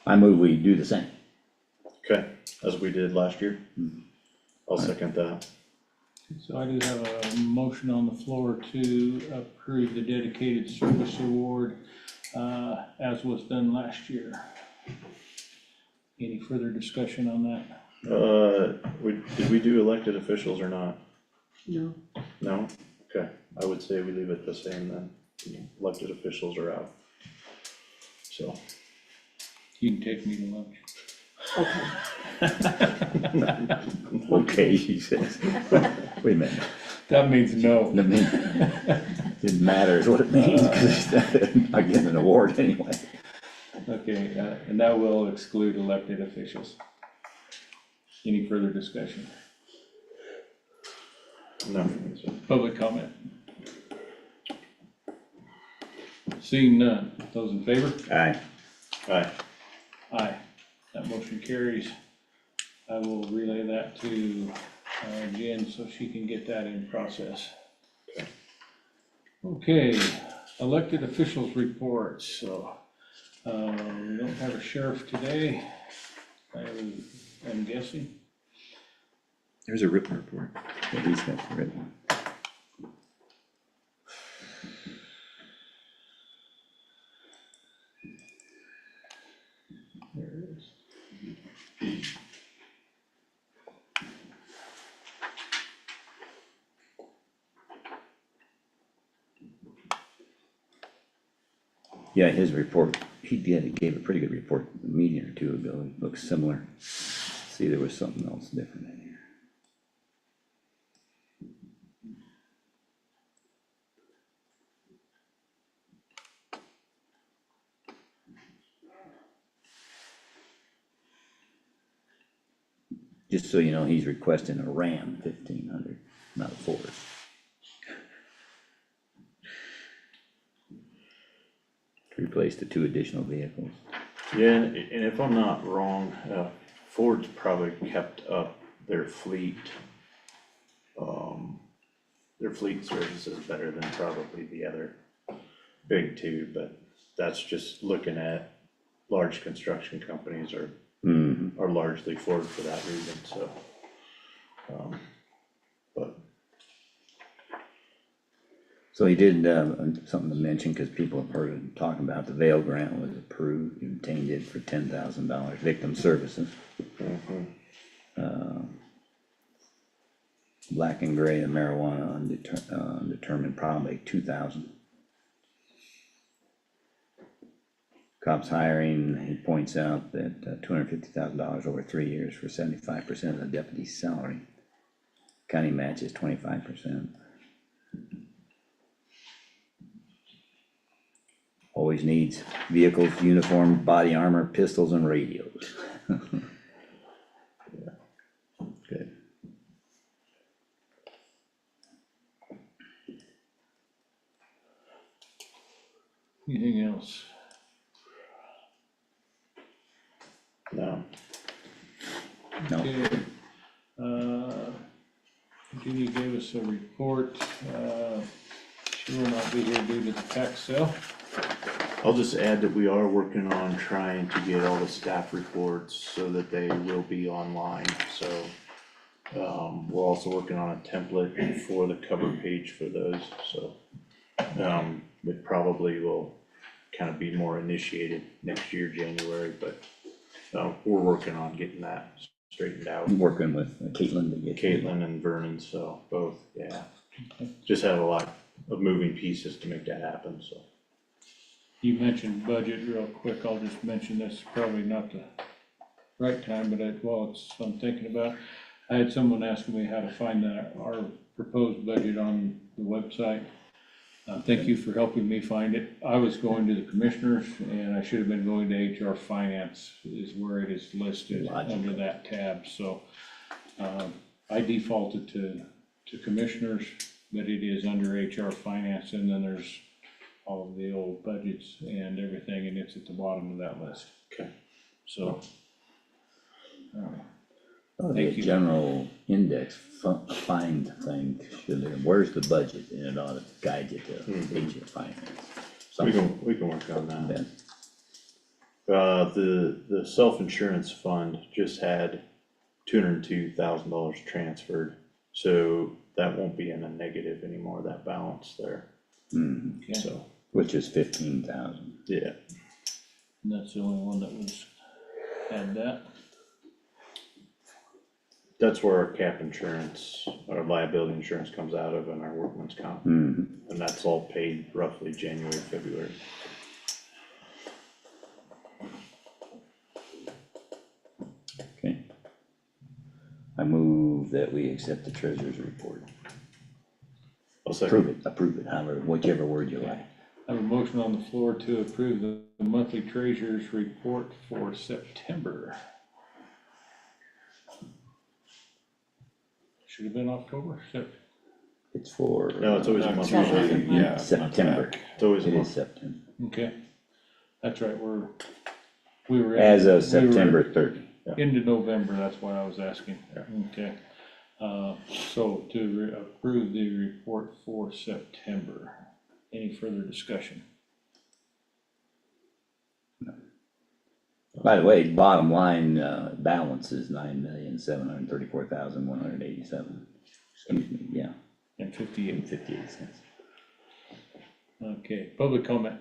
I move we do the same. Okay, as we did last year. I'll second that. So I do have a motion on the floor to approve the dedicated service award, as was done last year. Any further discussion on that? Did we do elected officials or not? No. No? Okay, I would say we leave it the same then. Elected officials are out. So. You can take me to lunch. Okay. Okay, she says. Wait a minute. That means no. That means- It matters what it means, because I'm not getting an award anyway. Okay, and that will exclude elected officials. Any further discussion? No. Public comment? Seeing none, those in favor? Aye. Aye. Aye, that motion carries. I will relay that to Jen so she can get that in process. Okay, elected officials reports, so, we don't have a sheriff today, I'm guessing. There's a written report. Yeah, he's got the written one. There it is. Yeah, his report, he gave a pretty good report a meeting or two ago. It looks similar. See, there was something else different in here. Just so you know, he's requesting a Ram 1500, not a Ford. To replace the 2 additional vehicles. Yeah, and if I'm not wrong, Ford's probably kept up their fleet. Their fleet service is better than probably the other big two, but that's just looking at large construction companies are largely Ford for that reason, so. But So he did, something to mention, cause people have heard him talking about, the Vail grant was approved, he obtained it for $10,000, victim services. Black and gray and marijuana undetermined, probably 2,000. Cops hiring, he points out that $250,000 over 3 years for 75% of the deputy's salary. County matches 25%. Always needs vehicles, uniform, body armor, pistols, and radios. good. Anything else? No, No, Okay, Judy gave us a report, she will not be here due to the tax sale. I'll just add that we are working on trying to get all the staff reports so that they will be online, so. We're also working on a template for the cover page for those, so. It probably will kind of be more initiated next year, January, but, we're working on getting that straightened out. I'm working with Caitlin to get. Caitlin and Vernon, so both, yeah. Just have a lot of moving pieces to make that happen, so. You mentioned budget real quick, I'll just mention this, probably not the right time, but I'm thinking about. I had someone asking me how to find our proposed budget on the website. Thank you for helping me find it. I was going to the commissioners and I should have been going to HR finance is where it is listed under that tab, so. I defaulted to commissioners, but it is under HR finance, and then there's all of the old budgets and everything, and it's at the bottom of that list. Okay. So. Oh, the Thank you. general index find thing, where's the budget, and it ought to guide you to HR finance. We can work on that. Yeah. The self-insurance fund just had $202,000 transferred, so that won't be in a negative anymore, that balance there, Mhm. so, Which is 15,000. yeah. And that's the only one that had that. That's where our cap insurance, our liability insurance comes out of, and our workman's comp, Mhm. and that's all paid roughly January, February. Okay. I move that we accept the treasurer's report. I'll second. Approve it, however, whichever word you like. I have a motion on the floor to approve the monthly treasurer's report for September. Should have been October, It's for. No, it's always a month. Usually, yeah. September. It's always a It is month. September. okay. That's right, we were. As of we were September 30. Into November, that's why I was asking. Yeah. Okay. So to approve the report for September, any further discussion? By the way, bottom line, balance is 9,734,187. Excuse me, yeah, And 58. 58 cents. Okay, public comment.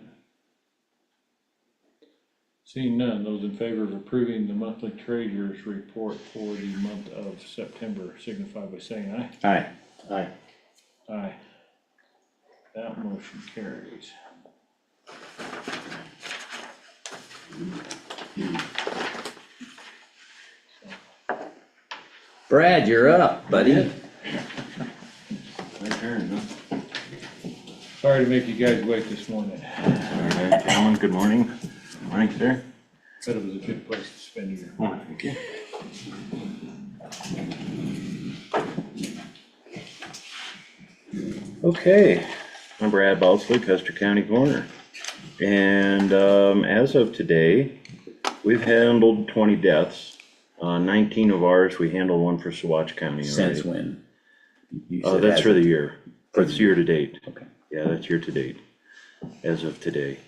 Seeing none, those in favor of approving the monthly treasurer's report for the month of September signify by saying aye. Aye. Aye. Aye. That motion carries. Brad, you're up, buddy. My turn, huh? Sorry to make you guys wait this morning. Alright, gentlemen, good morning. Good morning, sir. Said it was a good place to spend your. Oh, thank you. Okay, I'm Brad Balsley, Custer County Coroner. And, as of today, we've handled 20 deaths. 19 of ours, we handled one for Saguache County already. Since when? You Oh, said that's as for of- the year. That's year to date. Okay. Yeah, that's year to date, as of today.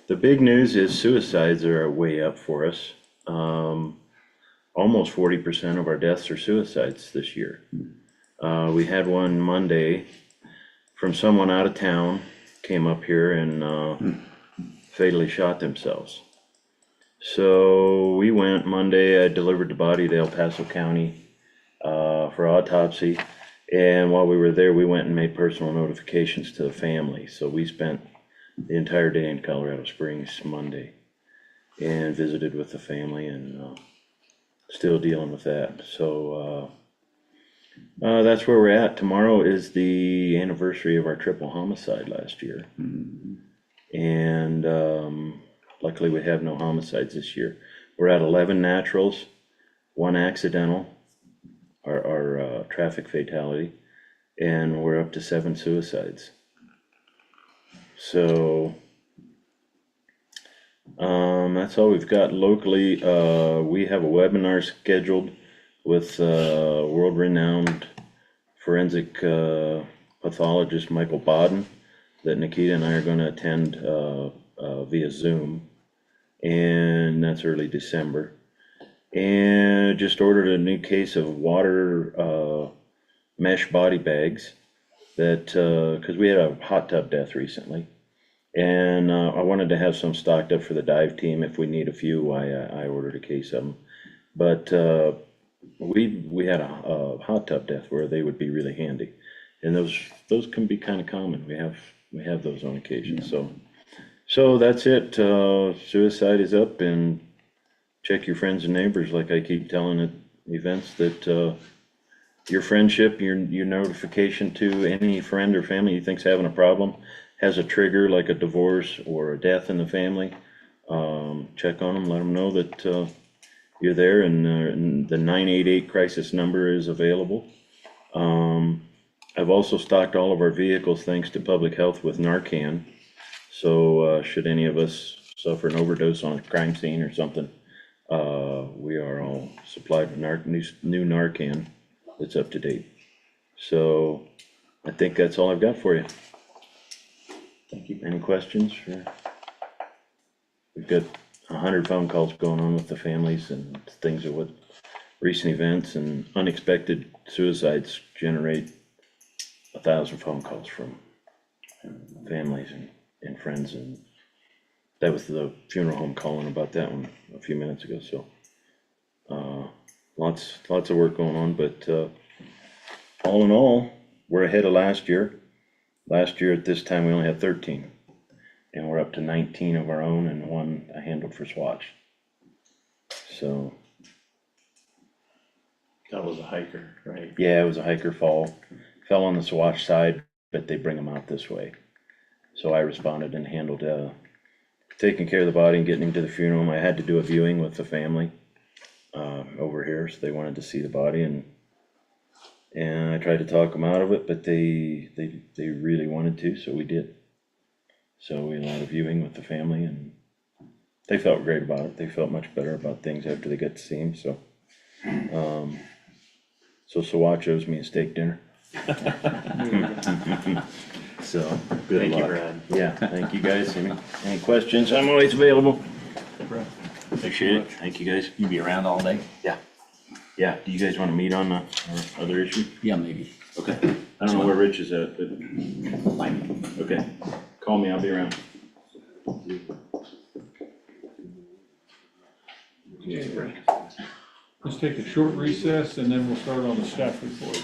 The big news is suicides are way up for us. Almost 40% of our deaths are suicides this year. We had one Monday from someone out of town, came up here and fatally shot themselves. So we went Monday, I delivered the body to El Paso County for autopsy. And while we were there, we went and made personal notifications to the family. So we spent the entire day in Colorado Springs Monday and visited with the family and still dealing with that. So that's where we're at. Tomorrow is the anniversary of our triple homicide last year. And luckily we have no homicides this year. We're at 11 naturals, 1 accidental, our traffic fatality, and we're up to 7 suicides. So that's all we've got locally. We have a webinar scheduled with world-renowned forensic pathologist Michael Bodden that Nikita and I are going to attend via Zoom, and that's early December. And just ordered a new case of water mesh body bags that because we had a hot tub death recently, and I wanted to have some stocked up for the dive team if we need a few. I ordered a case of them, but we had a hot tub death where they would be really handy, and those can be kind of common. We have those on occasion. So that's it. Suicide is up, and check your friends and neighbors, like I keep telling at events, that your friendship, your notification to any friend or family you think's having a problem has a trigger like a divorce or a death in the family. Check on them, let them know that you're there, and the 988 crisis number is available. I've also stocked all of our vehicles thanks to public health with Narcan. So should any of us suffer an overdose on a crime scene or something, we are all supplied with new Narcan that's up to date. So I think that's all I've got for you. Thank you. Any questions? We've got 100 phone calls going on with the families and things with recent events, and unexpected suicides generate 1,000 phone calls from families and friends, and that was the funeral home calling about that one a few minutes ago. So lots of work going on, but all in all, we're ahead of last year. Last year at this time we only had 13, and we're up to 19 of our own and 1 I handled for Swatch. So That was a hiker, right? yeah, it was a hiker fell on the Swatch side, but they bring them out this way. So I responded and handled taking care of the body and getting him to the funeral. I had to do a viewing with the family over here, so they wanted to see the body, and I tried to talk them out of it, but they really wanted to, so we did. So we allowed a viewing with the family, and they felt great about it. They felt much better about things after they got to see him. So Sawatch owes me a steak dinner. So good Thank you, luck. Brad. Yeah, thank you guys. Any questions? I'm always available. Appreciate it. Thank you guys. You be around all day? Yeah, do you guys want to meet on our other issue? Yeah, maybe. Okay. I don't know where Rich is at, but, Fine. okay. Call me, I'll be around. Okay. Let's take a short recess and then we'll start on the staff reports.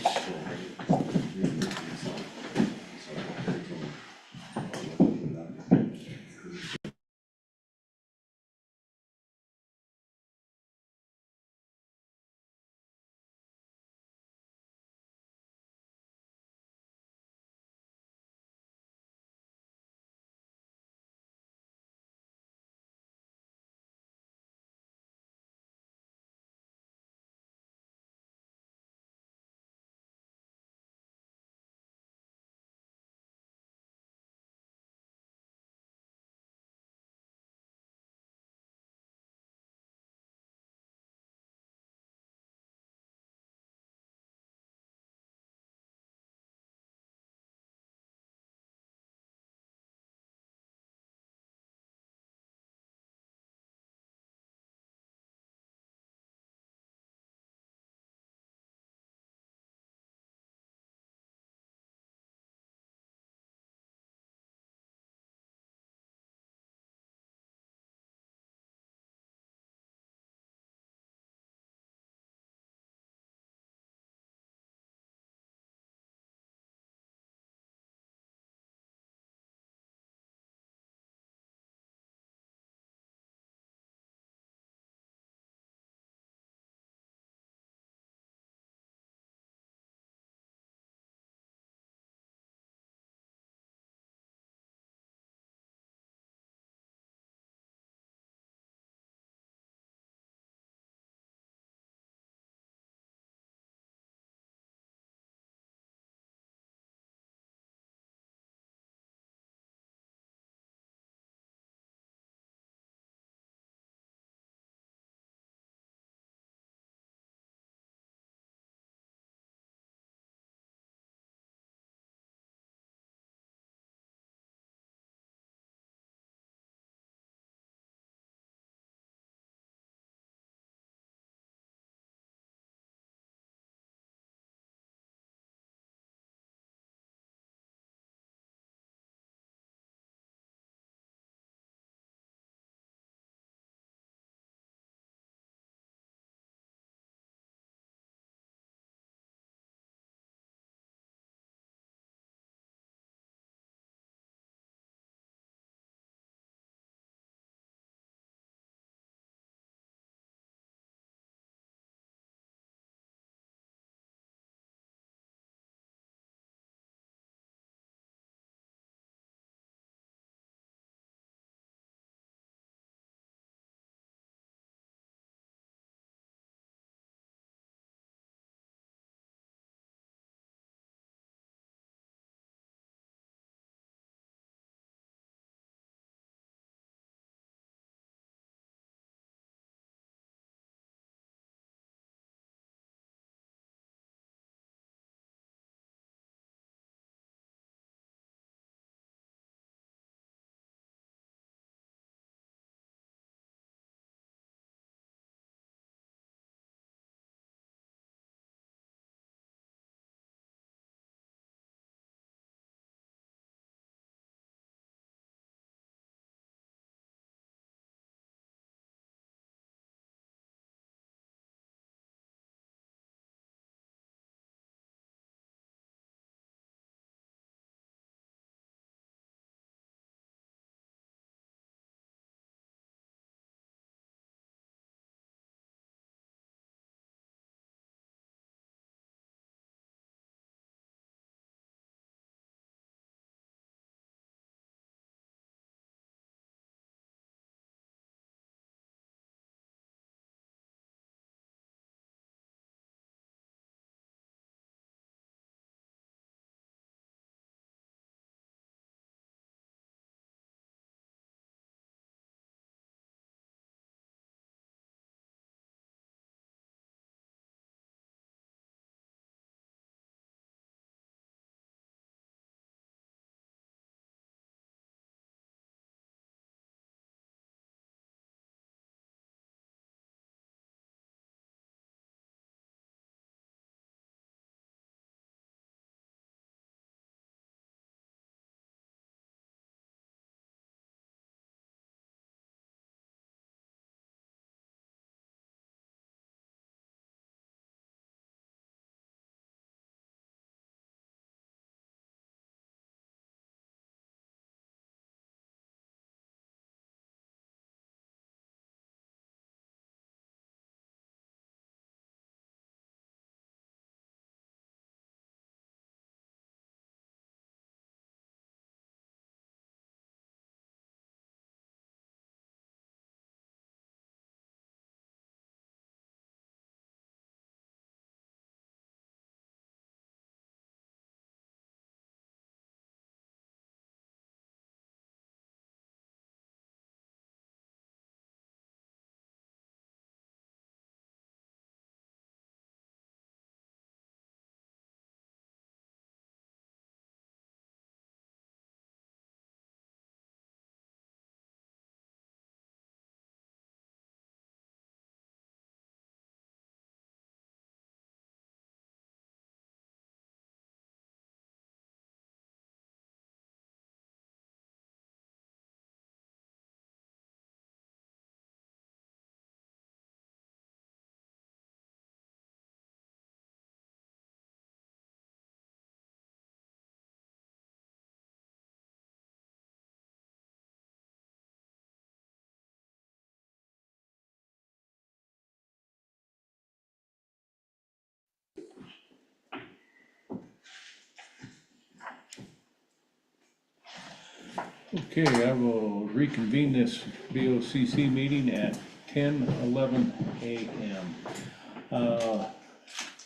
Okay, I will reconvene this BOCC meeting at 10:11 a.m.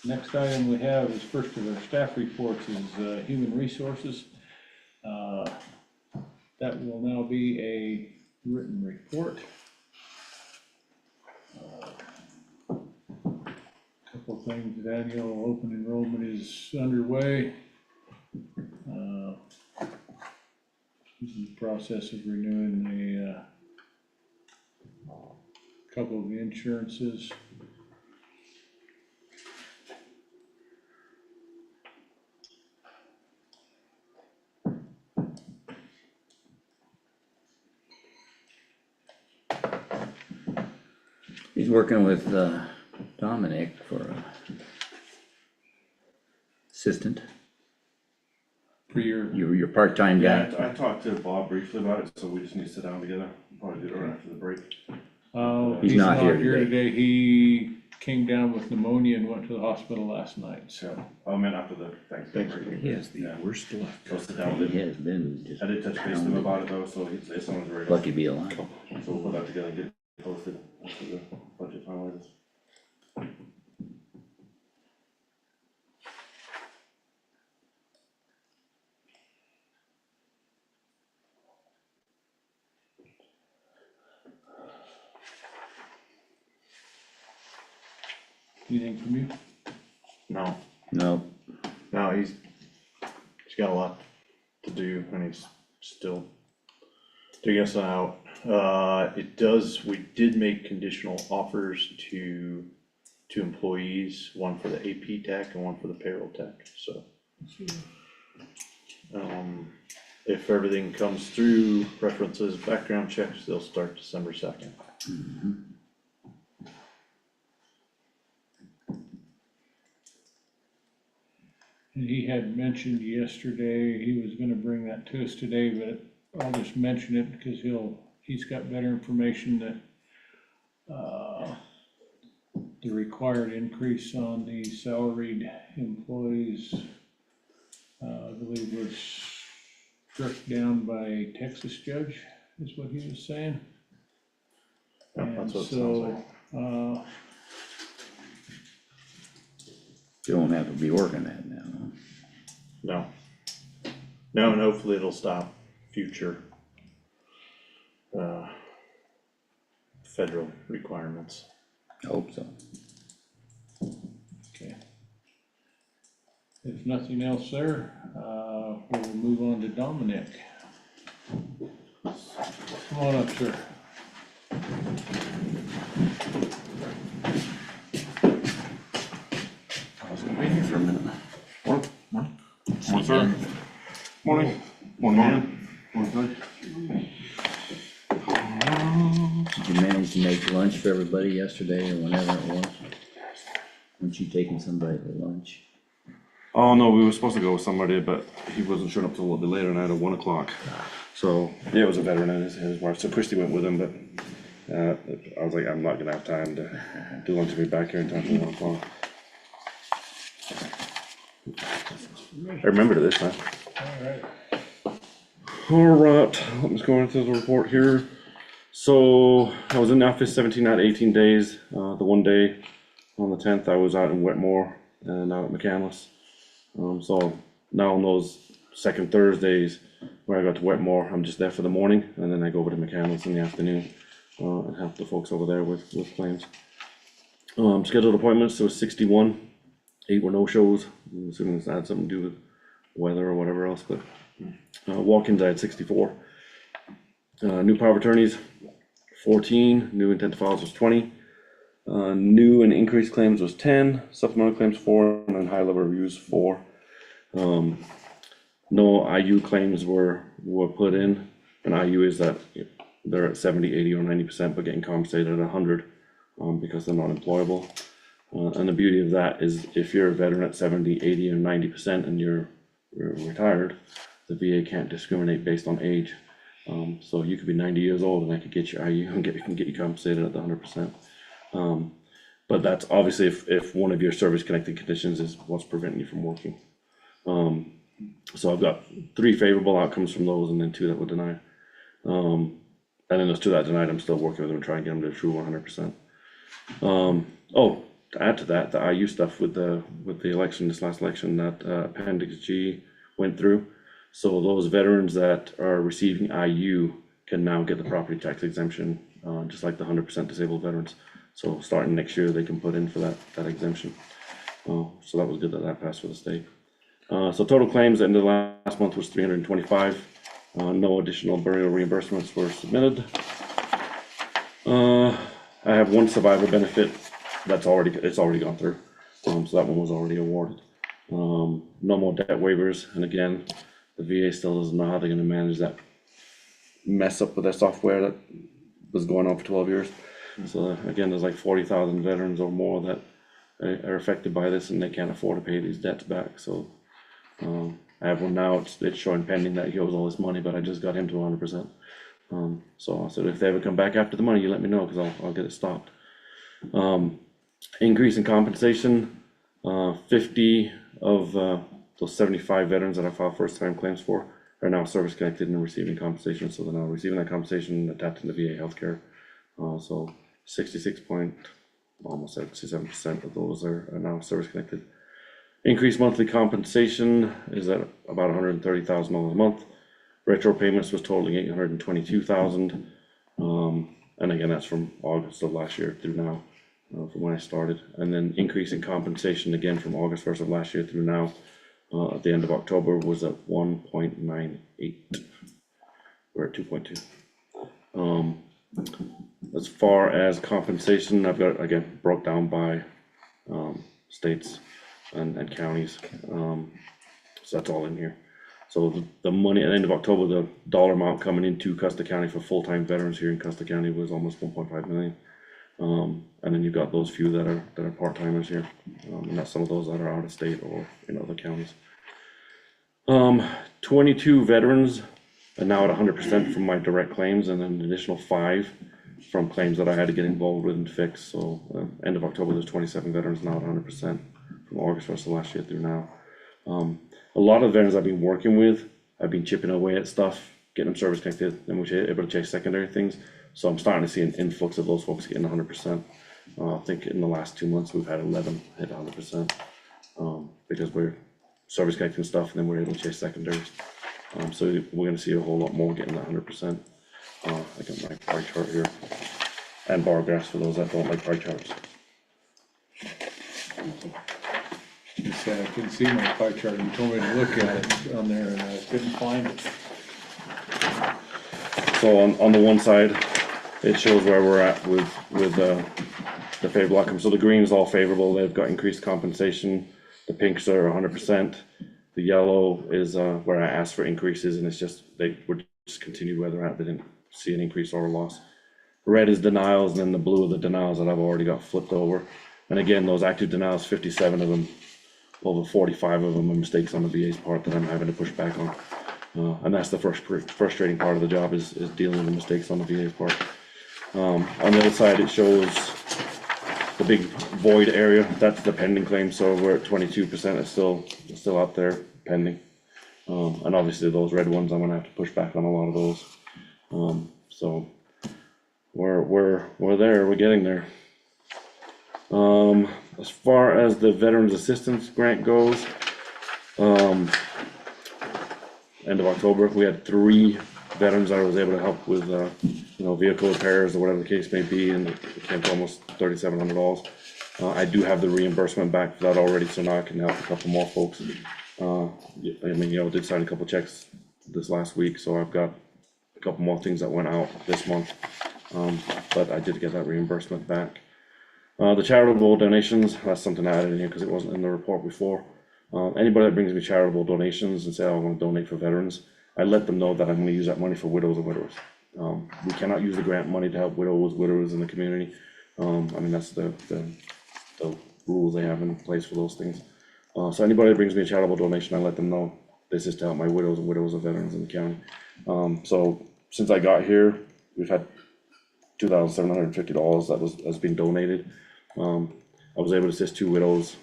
Next item we have is first of our staff reports is human resources. That will now be a written report. Couple things, Daniel, open enrollment is underway. He's in the process of renewing a couple of the insurances. He's working with Dominic for assistant, For your, your part-time Yeah, guy. I talked to Bob briefly about it, so we just need to sit down together, probably do it right after the break. he's He's not not here here today. today. He came down with pneumonia and went to the hospital last night, so. So, I meant after the Thanksgiving break. He has the Yeah. worst luck. So sit down with He him. has been just I did touch base with him about it though, so he's, it's on his radar. lucky to be alive. So we'll put that together and get it posted after the budget finalizes. Anything from you? No, No, no, he's got a lot to do and he's still figuring us out. We did make conditional offers to two employees, one for the AP tech and one for the payroll tech, so. If everything comes through, references, background checks, they'll start December 2nd. And he had mentioned yesterday, he was gonna bring that to us today, but I'll just mention it because he's got better information that, the required increase on the salaried employees, I believe was struck down by a Texas judge, is what he was saying. Yeah, And that's what it sounds so, you don't have to be working that now. Huh? No. No, and hopefully it'll stop future federal requirements. I hope so. okay. If nothing else there, we'll move on to Dominic. Come on up, sir. I was gonna be here for a minute. Morning, sir. Morning. Morning. Morning. Did you manage to make lunch for everybody yesterday or whenever it was? Weren't you taking somebody to lunch? Oh, no, we were supposed to go with somebody, but he wasn't showing up till a little bit later tonight at 1 o'clock. So, yeah, it was a veteran and his wife, so Christy went with him, but, I was like, I'm not gonna have time to do lunch and be back here in time for 1 o'clock. I remembered it this time. Alright. Alright, let me go into the report here. So, I was in the office 17 out of 18 days. The one day on the 10th, I was out in Wetmore and out at McCandless. So now on those second Thursdays where I go to Wetmore, I'm just there for the morning and then I go over to McCandless in the afternoon and help the folks over there with claims. Scheduled appointments, there was 61, 8 were no-shows. I'm assuming this had something to do with weather or whatever else, but walk-ins I had 64. New power of attorneys, 14, new intent to files was 20. New and increased claims was 10, supplemental claims 4, and then high level reviews 4. No IU claims were put in, and IU is that they're at 70, 80, or 90%, but getting compensated at 100 because they're not employable. And the beauty of that is if you're a veteran at 70, 80, or 90% and you're retired, the VA can't discriminate based on age. So you could be 90 years old and I could get your IU and get you compensated at the 100%. But that's obviously if one of your service connected conditions is what's preventing you from working. So I've got 3 favorable outcomes from those and then 2 that would deny. And then there's two that tonight, I'm still working with them, trying to get them to true 100%. Oh, to add to that, the IU stuff with the election, this last election, that Appendix G went through. So those veterans that are receiving IU can now get the property tax exemption, just like the 100% disabled veterans. So starting next year, they can put in for that exemption. So that was good that passed for the state. So total claims at the end of last month was 325. No additional burial reimbursements were submitted. I have one survivor benefit it's already gone through. So that one was already awarded. No more debt waivers, and again, the VA still doesn't know how they're gonna manage that mess up with their software that was going on for 12 years. So again, there's like 40,000 veterans or more that are affected by this, and they can't afford to pay these debts back. So I have one now, it's showing pending that he owes all this money, but I just got him to 100%. So I said, if they ever come back after the money, you let me know, because I'll get it stopped. Increase in compensation, 50 of those 75 veterans that I filed first time claims for are now service connected and receiving compensation. So they're now receiving that compensation attached to the VA healthcare. So almost 67% of those are now service connected. Increased monthly compensation is at about $130,000 a month. Retro payments was totaling $822,000. And again, that's from August of last year through now, from when I started. And then increase in compensation again from August 1st of last year through now, at the end of October, was at 1.98. We're at 2.2. As far as compensation, I've got, again, broke down by states and counties. So that's all in here. So the money at the end of October, the dollar amount coming into Custer County for full-time veterans here in Custer County was almost 1.5 million. And then you've got those few that are part-timers here, and that's some of those that are out of state or in other counties. 22 veterans are now at 100% from my direct claims, and then an additional 5 from claims that I had to get involved with and fix. So end of October, there's 27 veterans now at 100% from August 1st of last year through now. A lot of the veterans I've been working with, I've been chipping away at stuff, getting them service connected, and we're able to chase secondary things. So I'm starting to see an influx of those folks getting 100%. I think in the last 2 months, we've had 11 hit 100%, because we're service connecting stuff, and then we're able to chase secondaries. So we're gonna see a whole lot more getting that 100%. I got my pie chart here, and bar graphs for those that don't like pie charts. You said I couldn't see my pie chart, you told me to look at it on there, and I couldn't find it. So on the one side, it shows where we're at with the favorable outcome. So the green is all favorable, they've got increased compensation. The pinks are 100%. The yellow is where I asked for increases, and it's just, they were just continued where they're at. They didn't see an increase or a loss. Red is denials, and then the blue are the denials that I've already got flipped over. And again, those active denials, 57 of them, over 45 of them are mistakes on the VA's part that I'm having to push back on. And that's the first frustrating part of the job, is dealing with the mistakes on the VA's part. On the other side, it shows the big void area, that's the pending claim, so we're at 22%, it's still out there pending. And obviously those red ones, I'm gonna have to push back on a lot of those. So we're there, we're getting there. As far as the Veterans Assistance Grant goes, end of October, we had 3 veterans I was able to help with, vehicle repairs or whatever the case may be, and it came to almost $3,700. I do have the reimbursement back for that already, so now I can help a couple more folks. Did sign a couple checks this last week, so I've got a couple more things that went out this month. But I did get that reimbursement back. The charitable donations, that's something I added in here because it wasn't in the report before. Anybody that brings me charitable donations and say, oh, I want to donate for veterans, I let them know that I'm going to use that money for widows and widowers. We cannot use the grant money to help widowers in the community. That's the rules they have in place for those things. So anybody that brings me a charitable donation, I let them know this is to help my widows and veterans in the county. So since I got here, we've had $2,750 that has been donated. I was able to assist 2 widows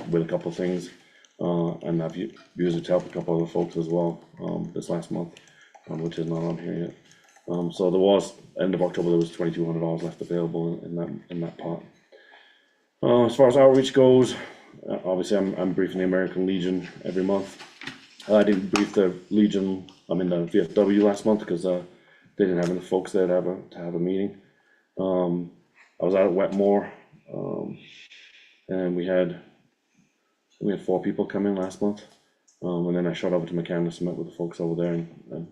with a couple of things, and I've used it to help a couple other folks as well this last month. which is not on here yet. So there was, end of October, there was $2,200 left available in that pot. As far as outreach goes, obviously I'm briefing the American Legion every month. I didn't brief the Legion, the VFW last month because they didn't have enough folks there to have a meeting. I was out at Wetmore, and we had 4 people come in last month. And then I shot over to McCandless and met with the folks over there, and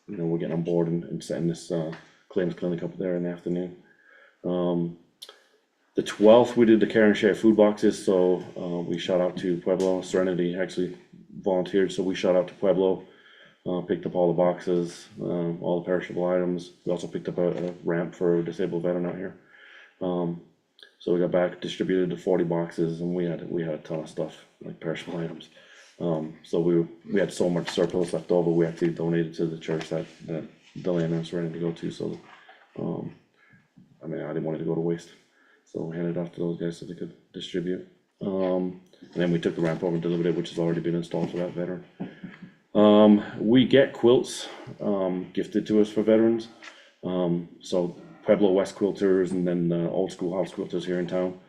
we're getting on board and setting this claims clinic up there in the afternoon. The 12th, we did the care and share food boxes, so we shot out to Pueblo. Serenity actually volunteered, so we shot out to Pueblo, picked up all the boxes, all the perishable items. We also picked up a ramp for a disabled veteran out here. So we got back, distributed the 40 boxes, and we had a ton of stuff, like perishable items. So we had so much surplus left over, we actually donated to the church that Delaney was ready to go to, so, I didn't want it to go to waste. So we handed it off to those guys so they could distribute. And then we took the ramp over and delivered it, which has already been installed for that veteran. We get quilts, gifted to us for veterans. So Pueblo West Quilters and then Old School House Quilters here in town,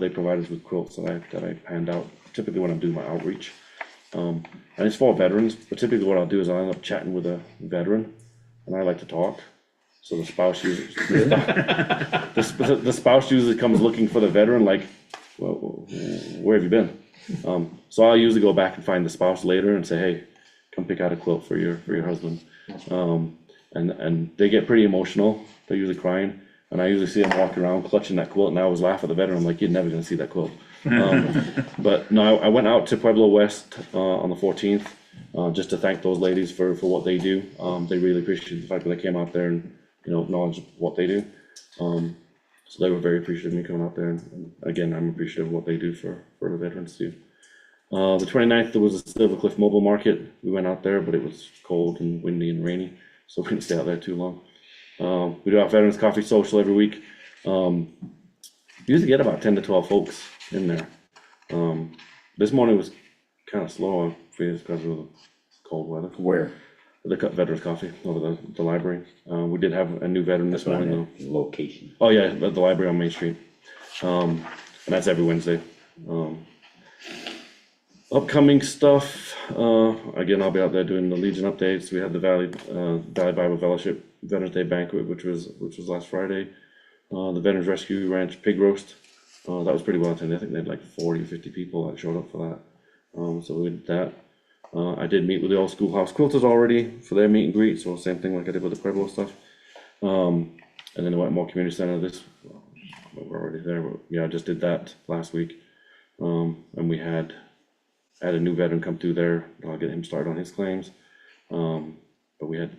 they provide us with quilts that I hand out, typically when I'm doing my outreach. And it's for veterans, but typically what I'll do is I'll end up chatting with a veteran, and I like to talk. So the spouse usually, the spouse usually comes looking for the veteran, like, well, where have you been? So I'll usually go back and find the spouse later and say, hey, come pick out a quilt for your husband. And they get pretty emotional. They're usually crying, and I usually see them walking around clutching that quilt, and I always laugh at the veteran. I'm like, you're never gonna see that quilt. But no, I went out to Pueblo West on the 14th just to thank those ladies for what they do. They really appreciated the fact that they came out there and acknowledged what they do. So they were very appreciative of me coming out there, and again, I'm appreciative of what they do for the veterans too. The 29th, there was a Silver Cliff Mobile Market. We went out there, but it was cold and windy and rainy, so we didn't stay out there too long. We do our Veterans Coffee Social every week. Usually get about 10 to 12 folks in there. This morning was kind of slow because of the cold weather. Where? The Veterans Coffee over the library. We did have a new veteran this morning though. Location. Oh yeah, the library on Main Street. And that's every Wednesday. Upcoming stuff, again, I'll be out there doing the Legion updates. We had the Valley Bible Fellowship Veterans Day Banquet, which was last Friday. The Veterans Rescue Ranch Pig Roast, that was pretty well attended. I think they had like 40 or 50 people that showed up for that. So we did that. I did meet with the Old School House Quilters already for their meet and greet, so same thing like I did with the Pueblo stuff. And then the Wetmore Community Center, we're already there, but yeah, I just did that last week. And we had a new veteran come through there. I'll get him started on his claims. But we had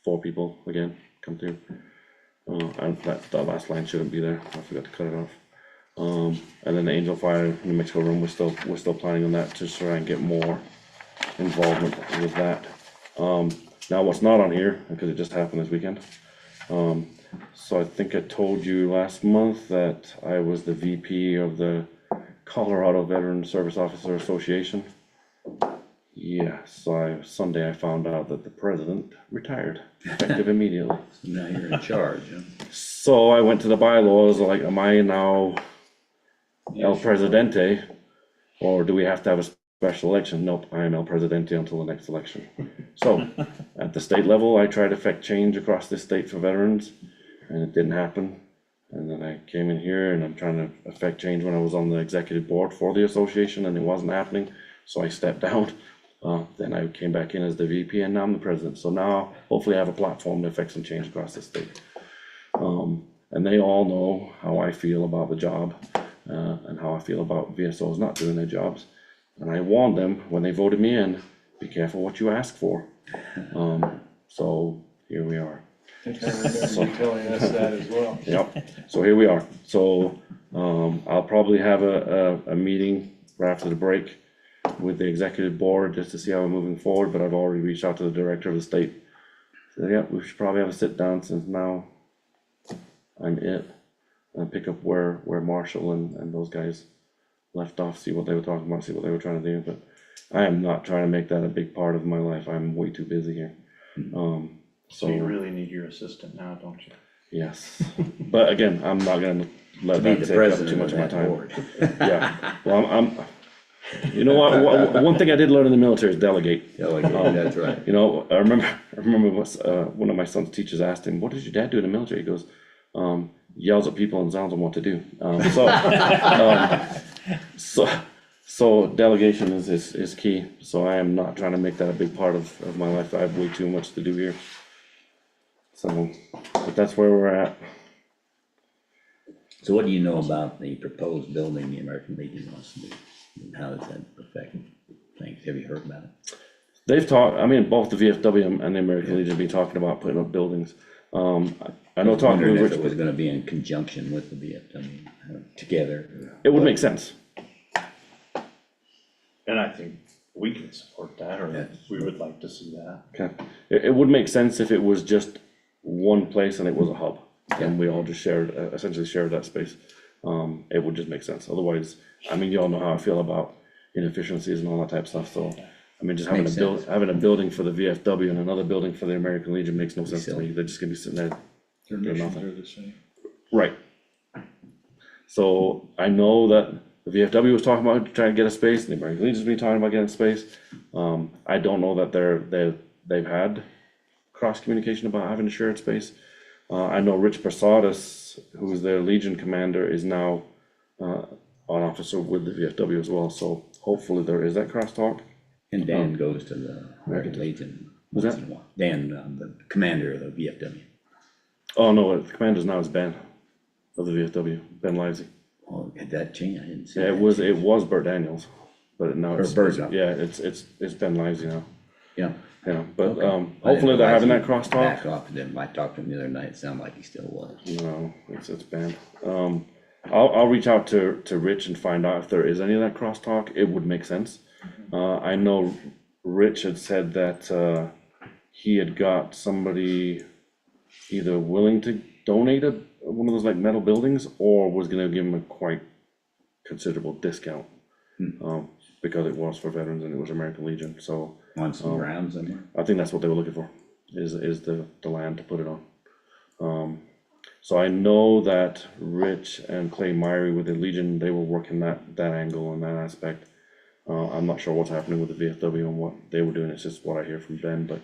4 people again come through. And that last line shouldn't be there. I forgot to cut it off. And then the Angel Fire New Mexico room, we're still planning on that to try and get more involvement with that. Now what's not on here, because it just happened this weekend. So I think I told you last month that I was the VP of the Colorado Veteran Service Officer Association. Yeah, so Sunday I found out that the president retired, effective immediately. Now you're in charge, huh? So I went to the bylaws, like, am I now El Presidente? Or do we have to have a special election? Nope, I am El Presidente until the next election. So at the state level, I tried to affect change across this state for veterans, and it didn't happen. And then I came in here and I'm trying to affect change when I was on the executive board for the association, and it wasn't happening. So I stepped down. Then I came back in as the VP, and now I'm the president. So now hopefully I have a platform to affect some change across the state. And they all know how I feel about the job, and how I feel about VSOs not doing their jobs. And I warned them when they voted me in, be careful what you ask for. So here we are. I think I remember you telling us that as well. Yep, so here we are. So I'll probably have a meeting right after the break with the executive board just to see how we're moving forward, but I've already reached out to the director of the state. So yeah, we should probably have a sit down, since now I'm it, and pick up where Marshall and those guys left off, see what they were talking about, see what they were trying to do. But I am not trying to make that a big part of my life. I'm way too busy here. So you really need your assistant now, don't you? Yes, but again, I'm not gonna let To be that the take up president too much of of my that time. board. Yeah, well, you know what, one thing I did learn in the military is delegate. Delegate, that's right. You know, I remember one of my son's teachers asked him, what did your dad do in the military? He goes, yells at people and tells them what to do. So delegation is key, so I am not trying to make that a big part of my life. I have way too much to do here. So, but that's where we're at. So what do you know about the proposed building the American Legion wants to do? And how does that affect things? Have you heard about it? They've talked, I mean, both the VFW and the American Legion have been talking about putting up buildings. I know talking Wondering with if it was Rich, gonna be in conjunction with the VFW, together. it would make sense. And I think we can support that, or Yeah. we would like to see that. Okay, it would make sense if it was just one place and it was a hub, and we all just shared, essentially shared that space. It would just make sense, otherwise, I mean, you all know how I feel about inefficiencies and all that type of stuff, so. I mean, just having Makes sense. having a building for the VFW and another building for the American Legion makes no sense to me, they're just gonna be sitting there. Their They're missions nothing. are the same. Right. So I know that the VFW was talking about trying to get a space, and the American Legion's been talking about getting a space. I don't know that they've had cross communication about having a shared space. I know Rich Persaudis, who is their Legion commander, is now an officer with the VFW as well, so hopefully there is that crosstalk. And Dan goes to the American Legion Was once that- in a while. Dan, the commander of the VFW. Oh, no, the commander's now is Ben of the VFW, Ben Livesey. Oh, had that changed? I didn't see Yeah, that. it was Burt Daniels, but now it's. Burt now. Yeah, it's Ben Livesey now. Yeah. Yeah, but, Okay. I didn't hopefully they're realize having he that crosstalk. backed off of them. I talked to him the other night, it sounded like he still was. No, it's banned. I'll reach out to Rich and find out if there is any of that crosstalk. It would make sense. I know Rich had said that, he had got somebody either willing to donate one of those like metal buildings, or was gonna give him a quite considerable discount. Because it was for veterans and it was American Legion, so. On some ground somewhere. I think that's what they were looking for, is the land to put it on. So I know that Rich and Clay Myrie with the Legion, they were working that angle and that aspect. I'm not sure what's happening with the VFW and what they were doing, it's just what I hear from Ben, but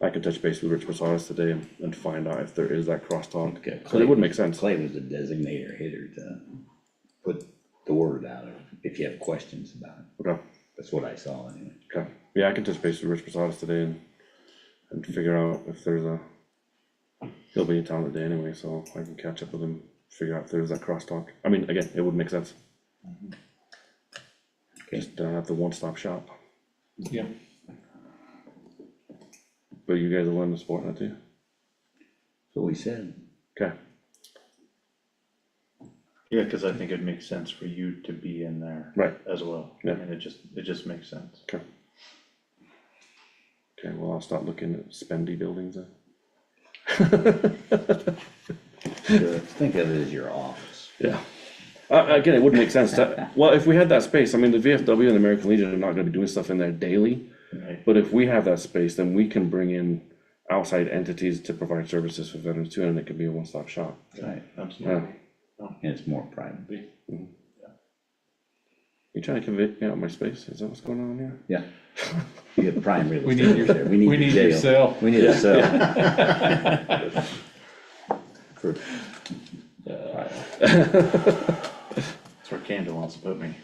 I can touch base with Rich Persaudis today and find out if there is that crosstalk. Okay. But it would make sense. Clay was the designator hitter to put the word out if you have questions about it. Okay, That's what I saw anyway. okay. Yeah, I can touch base with Rich Persaudis today and figure out if there's he'll be in town today anyway, so I can catch up with him, figure out if there's that crosstalk. I mean, again, it would make sense. Okay. Just have the one-stop shop, Yeah. but you guys will learn the sport that too. So we said, Okay, Yeah, cause I think it makes sense for you to be in there. Right. As well. Yeah. I mean, it just makes sense. okay. Okay, well, I'll start looking at spendy buildings then. think of it as your office. Yeah. Again, it wouldn't make sense to, well, if we had that space, I mean, the VFW and the American Legion are not gonna be doing stuff in there daily. Right. But if we have that space, then we can bring in outside entities to provide services for veterans too, and it could be a one-stop shop. Right. Absolutely. And it's more private. You trying to convict me out of my space? Is that what's going on here? Yeah. You get prime real We estate need your, there. we need your jail. cell. We need a cell. For- That's where Candace wants to put me.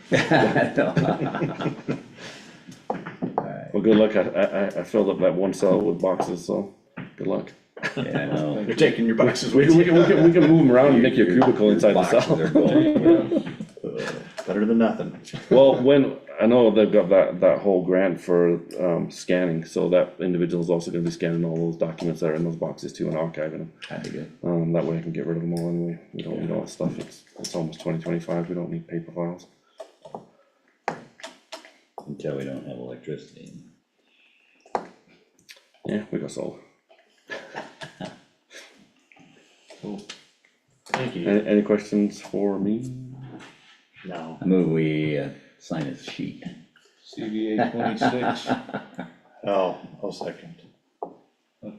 Alright, Well, good luck. I filled up that one cell with boxes, so good luck. yeah, I know. You're taking your boxes We with can, you. we can move them around and make you a cubicle inside the Boxes cell. are going. Better than nothing. Well, I know they've got that whole grant for, scanning, so that individual's also gonna be scanning all those documents that are in those boxes too and archiving them. That'd be good. That way I can get rid of them all anyway. We don't need all that stuff. It's almost 2025. We don't need paper files. Until we don't have electricity. Yeah, we got solar. Thank you. Any questions for me? No. I move we sign a sheet. CVA 26. Oh, I'll second.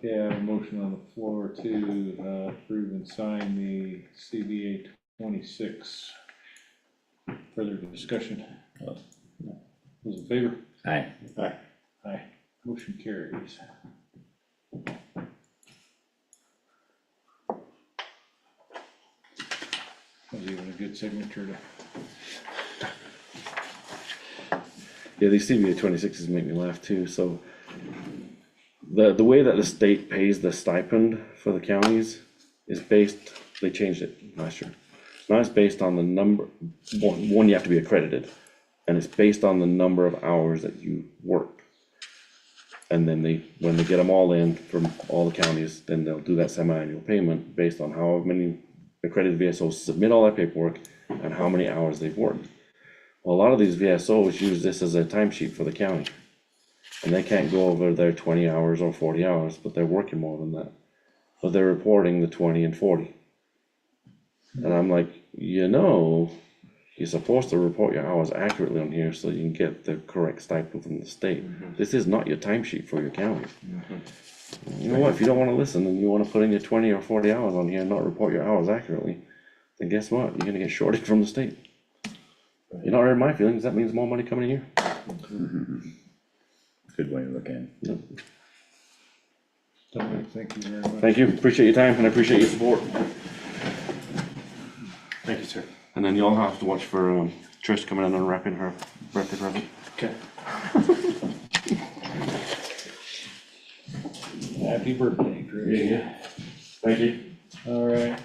Okay, I have a motion on the floor to approve and sign the CBA 26. Further discussion? Those in favor? Aye. Aye. Motion carries. Was even a good signature to. Yeah, these CBA 26s make me laugh too, so. The way that the state pays the stipend for the counties is based, they changed it last year. Now it's based on the number, one, you have to be accredited, and it's based on the number of hours that you work. And then when they get them all in from all the counties, then they'll do that semi-annual payment based on how many accredited VSOs submit all that paperwork and how many hours they've worked. Well, a lot of these VSOs use this as a timesheet for the county. And they can't go over their 20 hours or 40 hours, but they're working more than that. But they're reporting the 20 and 40. And I'm like, you're supposed to report your hours accurately on here so you can get the correct stipend from the state. This is not your timesheet for your county. You know what, if you don't wanna listen and you wanna put in your 20 or 40 hours on here and not report your hours accurately, then guess what, you're gonna get shorted from the state. You're not hurting my feelings, that means more money coming in here. Good way to look at it. Dominic, thank you very much. Thank you, appreciate your time and I appreciate your support. Thank you, sir. And then you'll have to watch for Trish coming in and wrapping her birthday present. Okay. Happy birthday, Trish. Thank you. All right.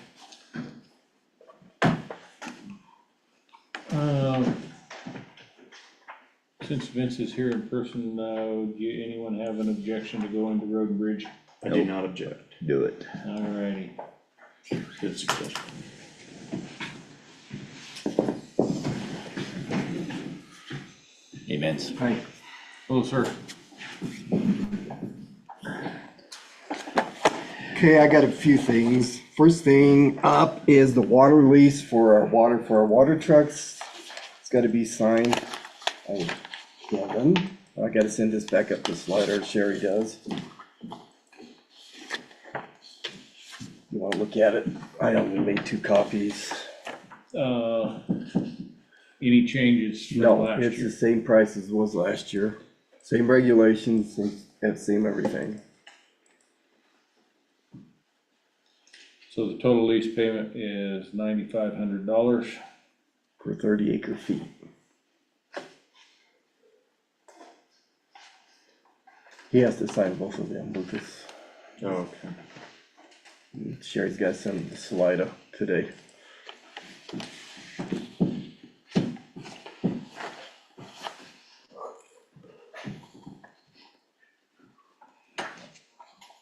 Since Vince is here in person, do anyone have an objection to go into Road and Bridge? I do not object. Do it. All righty. Good suggestion. Hey, Vince. Hi. Hello, sir. Okay, I got a few things. First thing up is the water release for our water trucks. It's gotta be signed. I gotta send this back up to Slider, Sherry does. You wanna look at it? I only made 2 copies. Any changes from No, last it's year? the same price as it was last year. Same regulations, same everything. So the total lease payment is $9,500. For 30 acre feet. He has to sign both of them, Lucas. Oh, okay. Sherry's gotta send them to Salida today.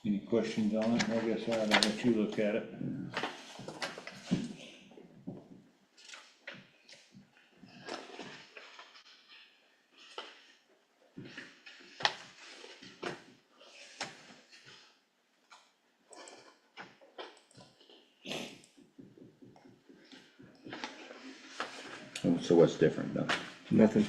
Any questions on it? I guess I'll let you look at it. So what's different though? Nothing.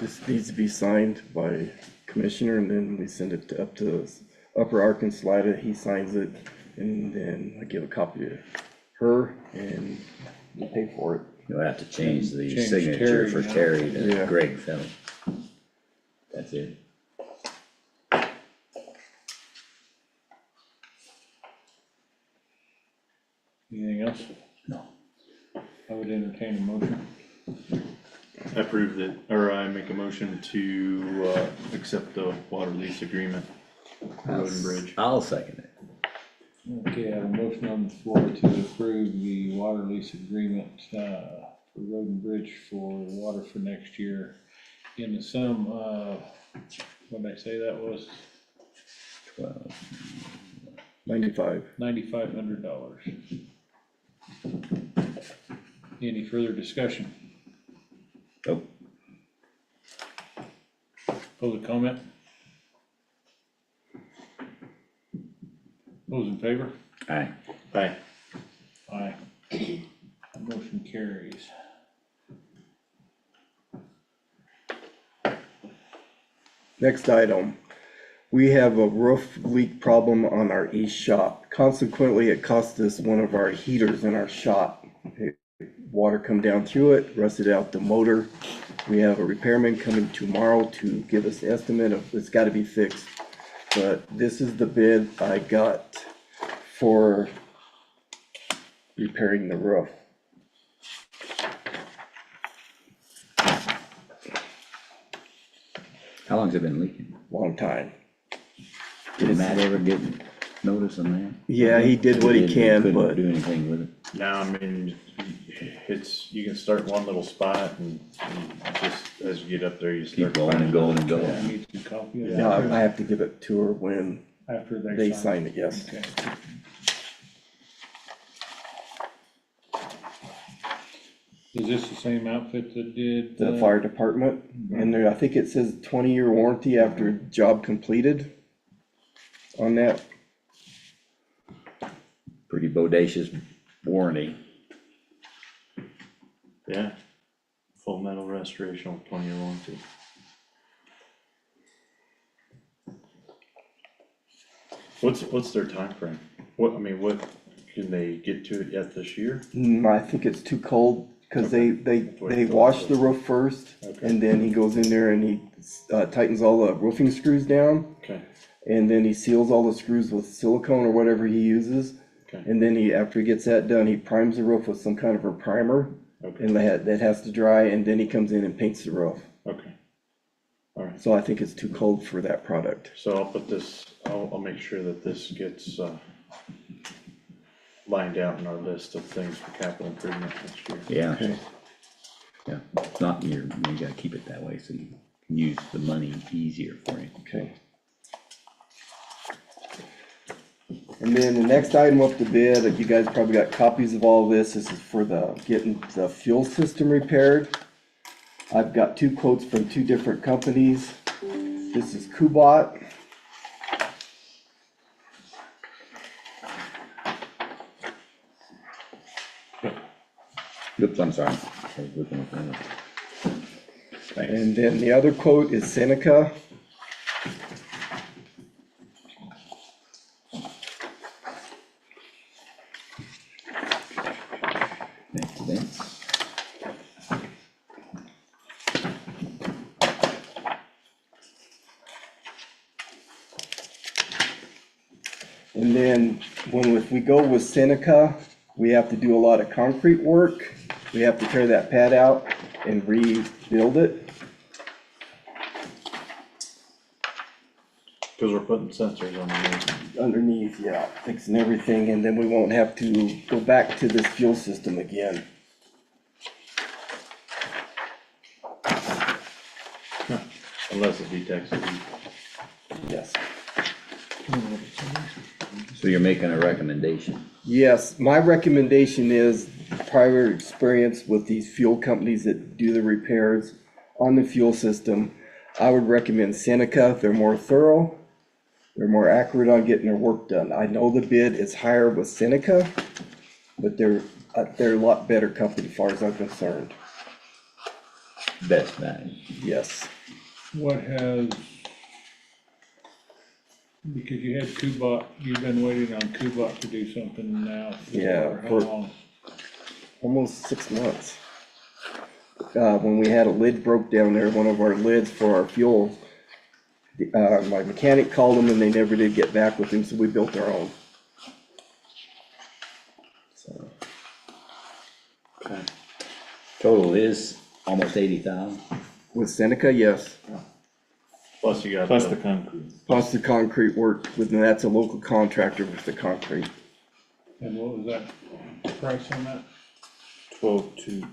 This needs to be signed by commissioner and then we send it up to Upper Ark and Salida. He signs it and then I give a copy to her and we pay for it. You'll have to change the Change signature Terry, for yeah. Terry to Yeah. Greg Phil. That's it. Anything else? No. I would entertain a motion. I approve that, or I make a motion to, accept the water lease agreement for Road and Bridge. I'll second it. Okay, I have a motion on the floor to approve the water lease agreement, for Road and Bridge for water for next year in the sum of, what did I say that was? 12. 95. $9,500. Any further discussion? Oh, Public comment? Those in favor? aye. Aye. Aye. Motion carries. Next item, We have a roof leak problem on our east shop. Consequently, it cost us one of our heaters in our shop. Water come down through it, rusted out the motor. We have a repairman coming tomorrow to give us an estimate of, it's gotta be fixed. But this is the bid I got for repairing the roof. How long's it been leaking? Long time. Did Matt ever get notice on that? Yeah, he did what he can, Couldn't but do anything with it. No, I mean, it's, you can start one little spot and just, as you get up there, you Keep start. going and going and going. I need some copy of yeah, I that have to give it to her when after they sign it, yes. Okay. Is this the same outfit that did? The fire department, and there, I think it says 20-year warranty after job completed on that. Pretty bodacious warranty. Yeah, full metal restoration with 20-year warranty. What's their time frame? What, I mean, what, can they get to it yet this year? I think it's too cold, cause they Okay. wash the roof first, Okay. and then he goes in there and he tightens all the roofing screws down, Okay, and then he seals all the screws with silicone or whatever he uses. okay, And then after he gets that done, he primes the roof with some kind of a primer, okay, and that has to dry, and then he comes in and paints the roof. okay. All right, So I think it's too cold for that product. so I'll put this, I'll make sure that this gets, lined out in our list of things for capital improvement next year. Yeah. Okay. Yeah, it's not you gotta keep it that way so you can use the money easier for you. Okay. And then the next item up to bid, you guys probably got copies of all this. This is for getting the fuel system repaired. I've got two quotes from two different companies. This is Kubot. Oops, I'm sorry. I was looking at that. And then the other quote is Seneca. Thanks, Vince. And then if we go with Seneca, we have to do a lot of concrete work. We have to tear that pad out and rebuild it. Cause we're putting sensors on the Underneath, yeah, fixing everything, and then we won't have to go back to this fuel system again. unless it detects it. Yes. So you're making a recommendation. Yes, my recommendation is prior experience with these fuel companies that do the repairs on the fuel system. I would recommend Seneca. They're more thorough. They're more accurate on getting their work done. I know the bid is higher with Seneca, but they're a lot better company as far as I'm concerned. Best value. Yes. What has, because you had Kubot, you've been waiting on Kubot to do something now. Yeah, How for- long? Almost 6 months. When we had a lid broke down there, one of our lids for our fuel, my mechanic called them and they never did get back with him, so we built our own. So, Okay. Total is almost 80,000. with Seneca, yes, Plus you got Plus the the, concrete. plus the concrete work, and that's a local contractor with the concrete. And what was that price on that? 12.2.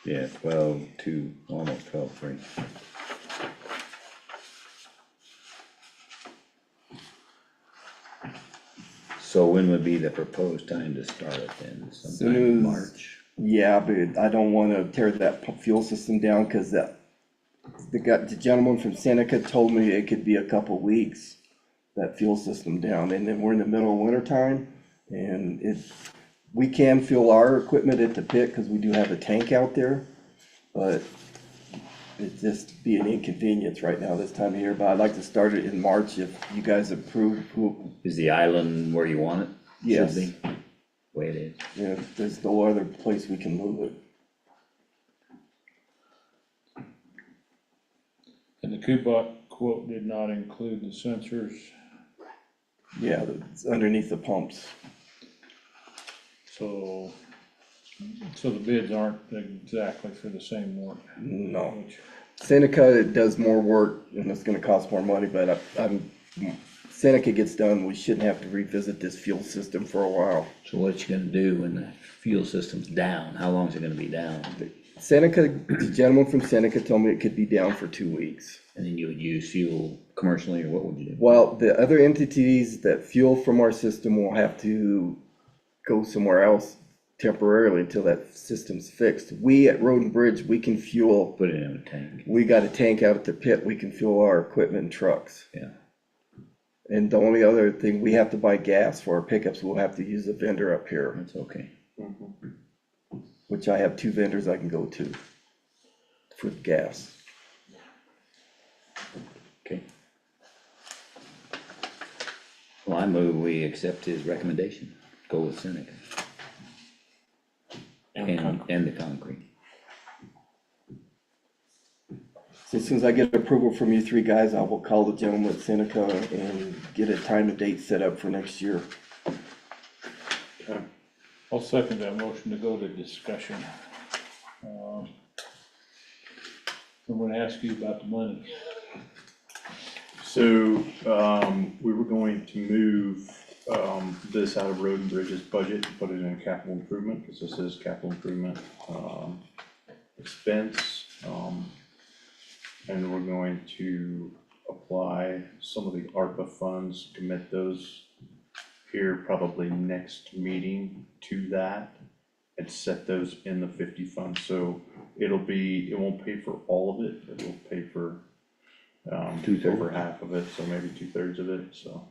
Yeah, 12.2, almost 12.3. So when would be the proposed time to start it then? Sometime in Soon as- March? Yeah, but I don't wanna tear that fuel system down, cause the gentleman from Seneca told me it could be a couple weeks, that fuel system down, and then we're in the middle of winter time, and we can fuel our equipment at the pit, cause we do have a tank out there, but it'd just be an inconvenience right now this time of year, but I'd like to start it in March if you guys approve. Is the island where you want it? Should Yes. be, way it is. If there's no other place we can move it. And the Kubot quote did not include the sensors, Yeah, it's underneath the pumps. so the bids aren't exactly for the same work. No. Which, Seneca does more work and it's gonna cost more money, but Seneca gets done, we shouldn't have to revisit this fuel system for a while. So what you gonna do when the fuel system's down? How long is it gonna be down? Seneca, the gentleman from Seneca told me it could be down for 2 weeks. And then you would use fuel commercially, or what would you do? Well, the other entities that fuel from our system will have to go somewhere else temporarily until that system's fixed. We at Road and Bridge, we can fuel, Put it in a tank, we got a tank out at the pit, we can fuel our equipment and trucks. yeah. And the only other thing, we have to buy gas for our pickups, we'll have to use a vendor up here, That's okay. which I have 2 vendors I can go to for gas. Okay. Well, I move we accept his recommendation, go with Seneca. And the concrete. So as soon as I get approval from you 3 guys, I will call the gentleman at Seneca and get a time and date set up for next year. I'll second that motion to go to discussion. I'm gonna ask you about the money. So, we were going to move, this out of Road and Bridges budget, and put it in capital improvement, because this is capital improvement, expense. And we're going to apply some of the ARPA funds, commit those here probably next meeting to that, and set those in the 50 fund, so it won't pay for all of it, it will pay for over half of it, so maybe 2/3 of it, so.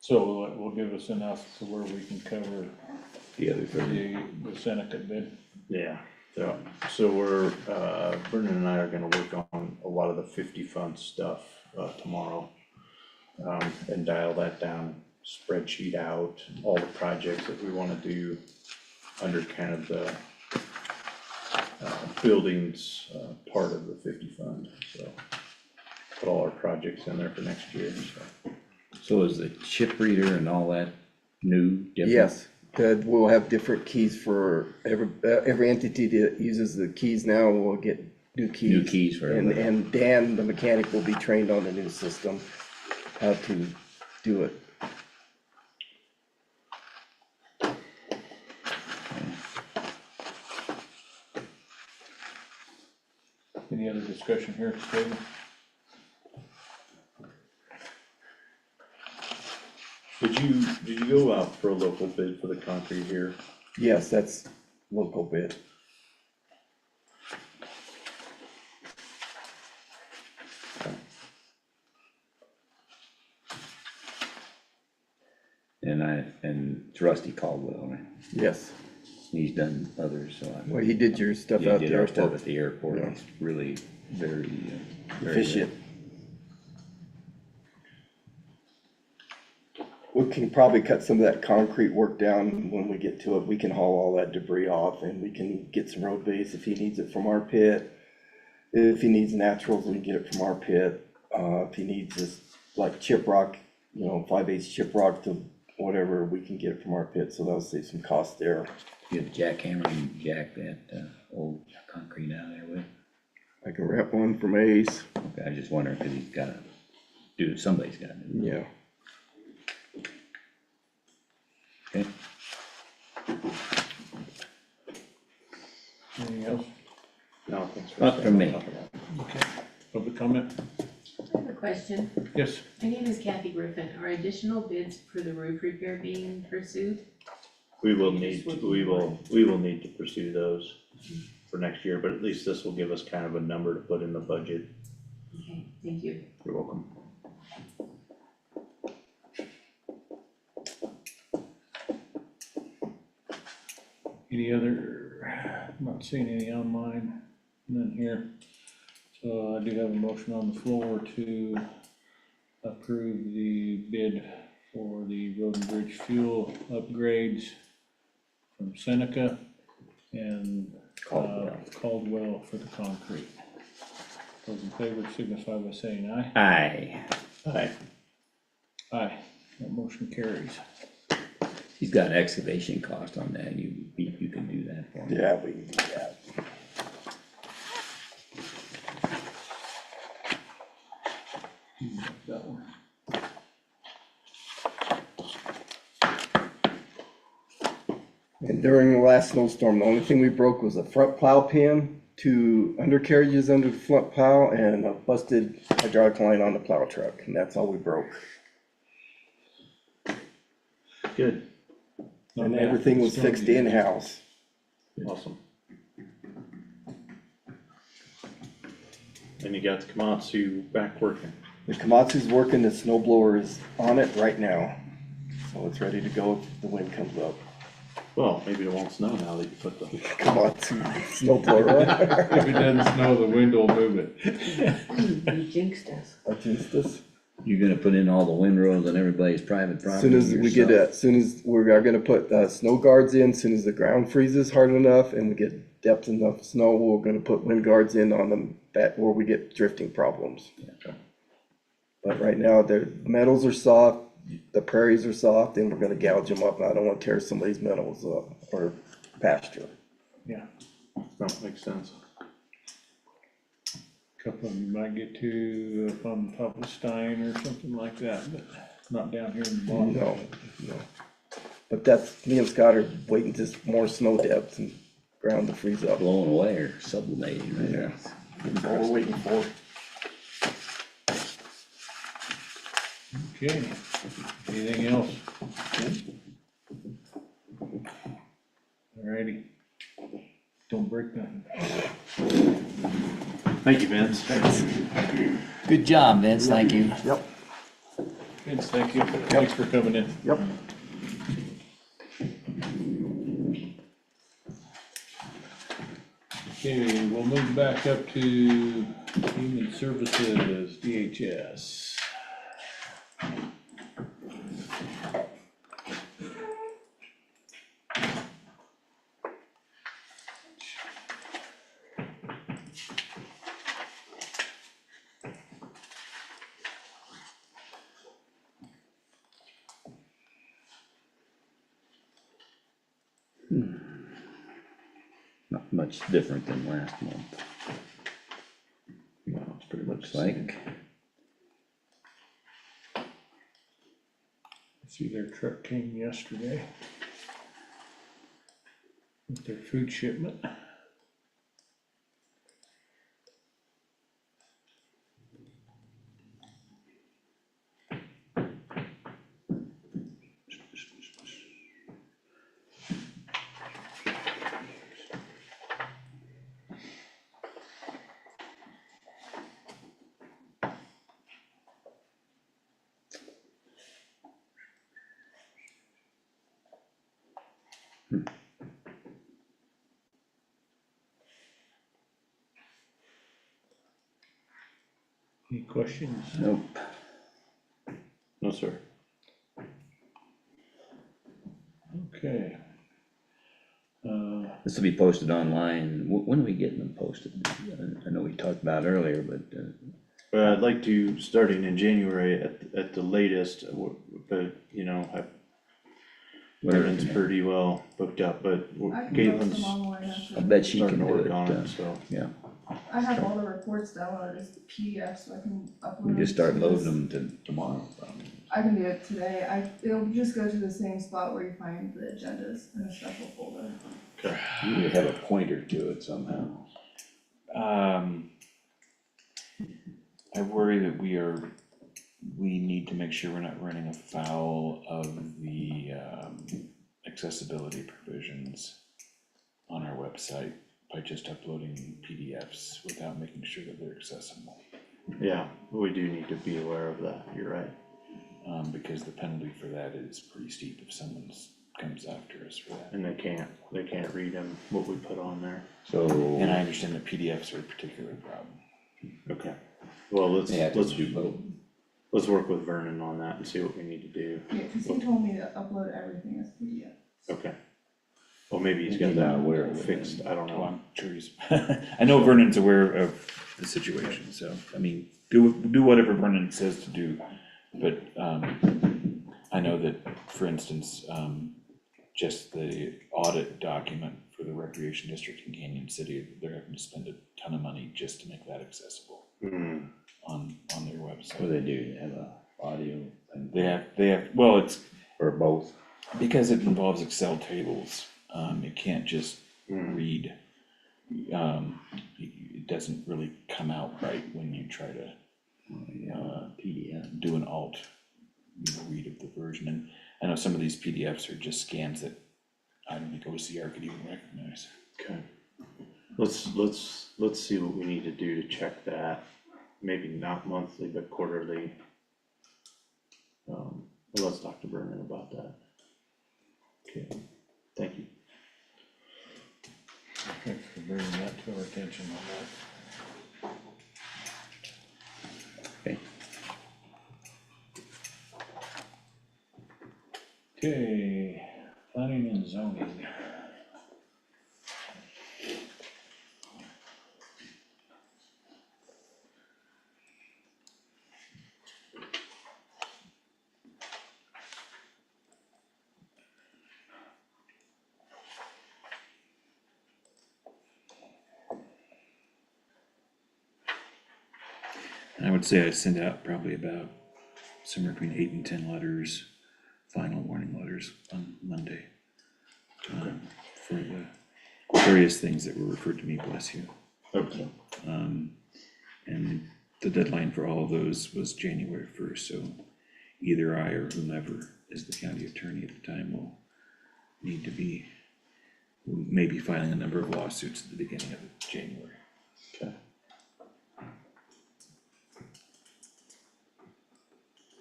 So it will give us enough to where we can cover The other 30. the Seneca bid. Yeah, so we're, Brendan and I are gonna work on a lot of the 50 fund stuff, tomorrow. And dial that down, spreadsheet out, all the projects that we wanna do under kind of the, buildings, part of the 50 fund, so. Put all our projects in there for next year, so. So is the chip reader and all that new, different? Yes, that we'll have different keys for every entity that uses the keys now will get new keys. New keys for And, everybody. and Dan, the mechanic, will be trained on the new system, how to do it. Any other discussion here at the table? Did you go out for a local bid for the concrete here? Yes, that's local bid. And it's Rusty Caldwell, right? Yes, He's done others, so I. well, he did your stuff Yeah, out did there. our stuff at the airport, Yeah. it's really very, very Efficient. good. We can probably cut some of that concrete work down when we get to it. We can haul all that debris off and we can get some road base if he needs it from our pit. If he needs naturals, we can get it from our pit. If he needs just like chip rock, 5/8 chip rock to whatever, we can get it from our pit, so that'll save some cost there. You have a jackhammer, you can jack that, old concrete out there with. I can wrap one from Ace, Okay, I just wondering, cause he's gotta do, somebody's gotta do it. yeah. Okay, Anything else? No, thanks for. Not from me. Okay. Public comment? I have a question. Yes. My name is Kathy Griffin. Are additional bids for the roof repair being pursued? We will need to pursue those for next year, but at least this will give us kind of a number to put in the budget. Okay, thank you. You're welcome. Any other I'm not seeing any online, none here. So I do have a motion on the floor to approve the bid for the road and bridge fuel upgrades from Seneca and Caldwell for the concrete. Those in favor signify by saying aye. Aye. Aye. Aye, that motion carries. He's got excavation cost on that, you can do that for me. Yeah, we can do that. That one. And during the last snowstorm, the only thing we broke was a front plow pin, 2 undercarriages under the front plow, and a busted hydraulic line on the plow truck, and that's all we broke. Good, And everything was fixed in-house. awesome. And you got the Komatsu back working. The Komatsu's working, the snow blower is on it right now, so it's ready to go if the wind comes up. Well, maybe it won't snow now that you put the, Komatsu snow blower on. If it doesn't snow, the wind will move it. You jinxed us. I jinxed us. You're gonna put in all the windrows on everybody's private As property soon as we get, yourself? as soon as we're gonna put, snow guards in, as soon as the ground freezes hard enough and we get depth enough snow, we're gonna put wind guards in on them, that, where we get drifting problems. okay. But right now, the metals are soft, the prairies are soft, and we're gonna gouge them up, and I don't wanna tear somebody's metals up, or pasture. Yeah, That makes sense. couple of them you might get to up on top of Stein or something like that, but not down here in the bottom. No, no. But that's, me and Scott are waiting just more snow depths and ground to freeze up. Blowing away or sublimating, right? Yeah. That's all we're waiting for. Okay, anything else? Alrighty. Don't break nothing. Thank you, Vince. Good job, Vince, thank you. Yep, Vince, thank you. Thanks for coming in. yep. Okay, we'll move back up to Human Services, DHS. Not much different than last month, No, it's pretty much looks the same. like. See, their truck came yesterday with their food shipment. Any questions? Nope. No, sir. Okay. This will be posted online, when are we getting them posted? I know we talked about it earlier, but, I'd like to, starting in January at the latest, but, you know, Brandon's pretty well booked up, but I can post them Caitlin's online after. I bet she can starting to do work it, on it, so. yeah. I have all the reports downloaded as PDF, so I can upload them. We just start to loading this. them tomorrow, probably. I can do it today. It'll just go to the same spot where you find the agendas in a special folder. Okay. You need to have a pointer to it somehow. I worry that we need to make sure we're not running afoul of the accessibility provisions on our website by just uploading PDFs without making sure that they're accessible. Yeah, we do need to be aware of that, you're right. Because the penalty for that is pretty steep if someone's comes after us for that. And they can't read them, what we put on there. So, And I understand the PDFs are a particular problem. Okay, well, let's, they have to let's, do both. let's work with Vernon on that and see what we need to do. Yeah, cause he told me to upload everything as PDF. Okay. Well, maybe he's He's got not that aware of it, fixed, then. I don't Well, know. I'm sure he's, I know Vernon's aware of the situation, so, I mean, do whatever Vernon says to do. But, I know that, for instance, just the audit document for the Recreation District in Canyon City, they're having to spend a ton of money just to make that accessible Hmm, on their What do website. they do? They have a audio thing? They have, well, it's Or both? because it involves Excel tables, you can't just hmm, read. It doesn't really come out right when you try to Yeah, PDF. do an alt read of the version. And I know some of these PDFs are just scans that I don't think OCR could even recognize. okay. Let's see what we need to do to check that, maybe not monthly, but quarterly. Let's talk to Vernon about that. Okay, thank you. Thanks for bringing that to our attention on that. Okay. Okay, planning and zoning. And I would say I send out probably about somewhere between 8 and 10 letters, final warning letters on Monday. For the various things that were referred to me, bless you. Okay. And the deadline for all of those was January 1st, so either I or whomever is the county attorney at the time will need to be, maybe filing a number of lawsuits at the beginning of January. Okay.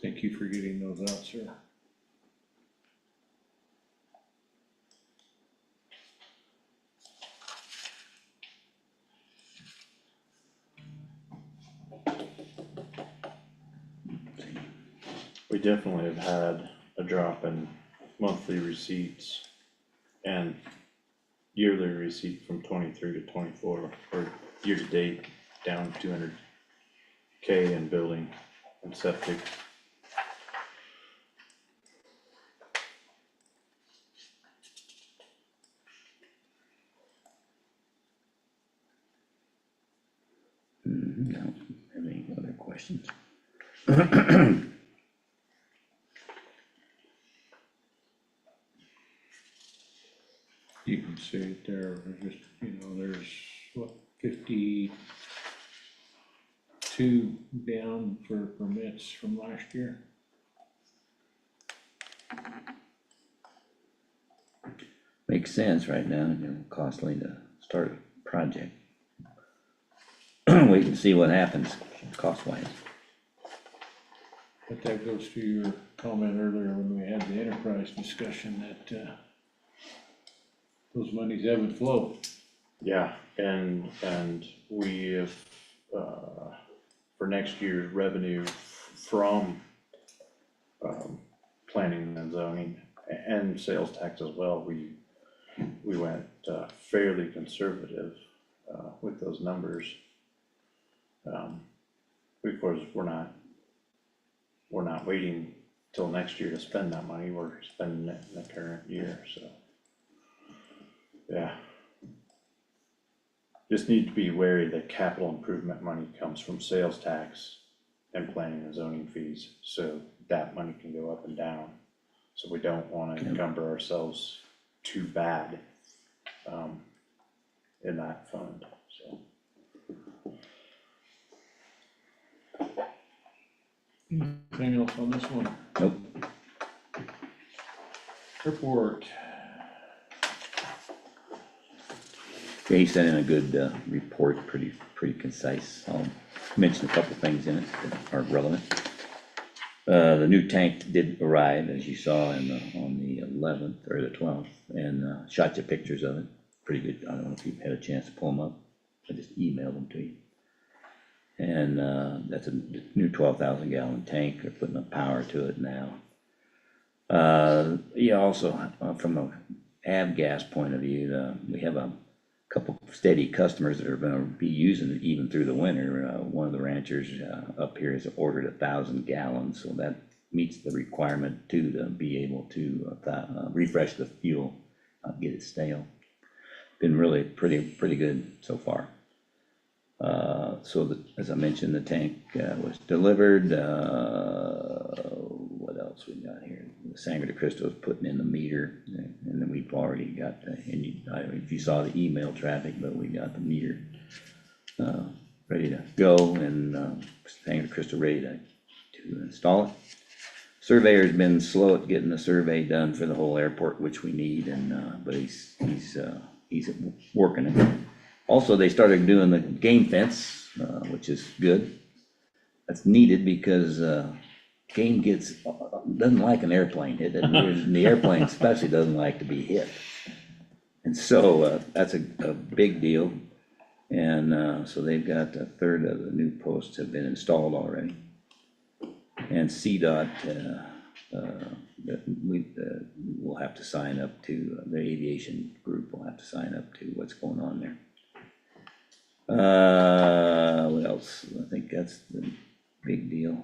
Thank you for getting those out, sir. We definitely have had a drop in monthly receipts and yearly receipt from 23 to 24, or year to date, down 200K in building and septic. No, have any other questions? You can see it there, there's just, there's what, 52 down for permits from last year. Makes sense right now, costly to start a project. Wait and see what happens cost wise. But that goes to your comment earlier when we had the enterprise discussion that, those monies ebb and flow. Yeah, and we have, for next year's revenue from, planning and zoning and sales tax as well, we went, fairly conservative, with those numbers. Of course, we're not waiting till next year to spend that money, we're spending it in the current year, so. Yeah. Just need to be wary that capital improvement money comes from sales tax and planning and zoning fees, so that money can go up and down. So we don't wanna encumber ourselves too bad, in that fund, so. Anything else on this one? Nope. Report. Jay sent in a good, report, pretty concise. I'll mention a couple things in it that are relevant. The new tank did arrive, as you saw on the 11th or the 12th, and shot you pictures of it. Pretty good. I don't know if you've had a chance to pull them up. I just emailed them to you. And that's a new 12,000 gallon tank. They're putting up power to it now. Yeah, also from a gas point of view, we have a couple steady customers that are going to be using it even through the winter. One of the ranchers up here has ordered 1,000 gallons, so that meets the requirement too, to be able to refresh the fuel, not get it stale. Been really pretty good so far. So as I mentioned, the tank was delivered. What else we got here? The Sangre de Cristo is putting in the meter, and then we've already got, I don't know if you saw the email traffic, but we got the meter ready to go, and Sangre de Cristo ready to install it. Surveyor's been slow at getting the survey done for the whole airport, which we need, and but he's working it. Also, they started doing the game fence, which is good. That's needed because game doesn't like an airplane hit, and the airplane especially doesn't like to be hit. And so that's a big deal. And so they've got a third of the new posts have been installed already. And CDOT, we'll have to sign up to, the aviation group will have to sign up to what's going on there. What else? I think that's the big deal.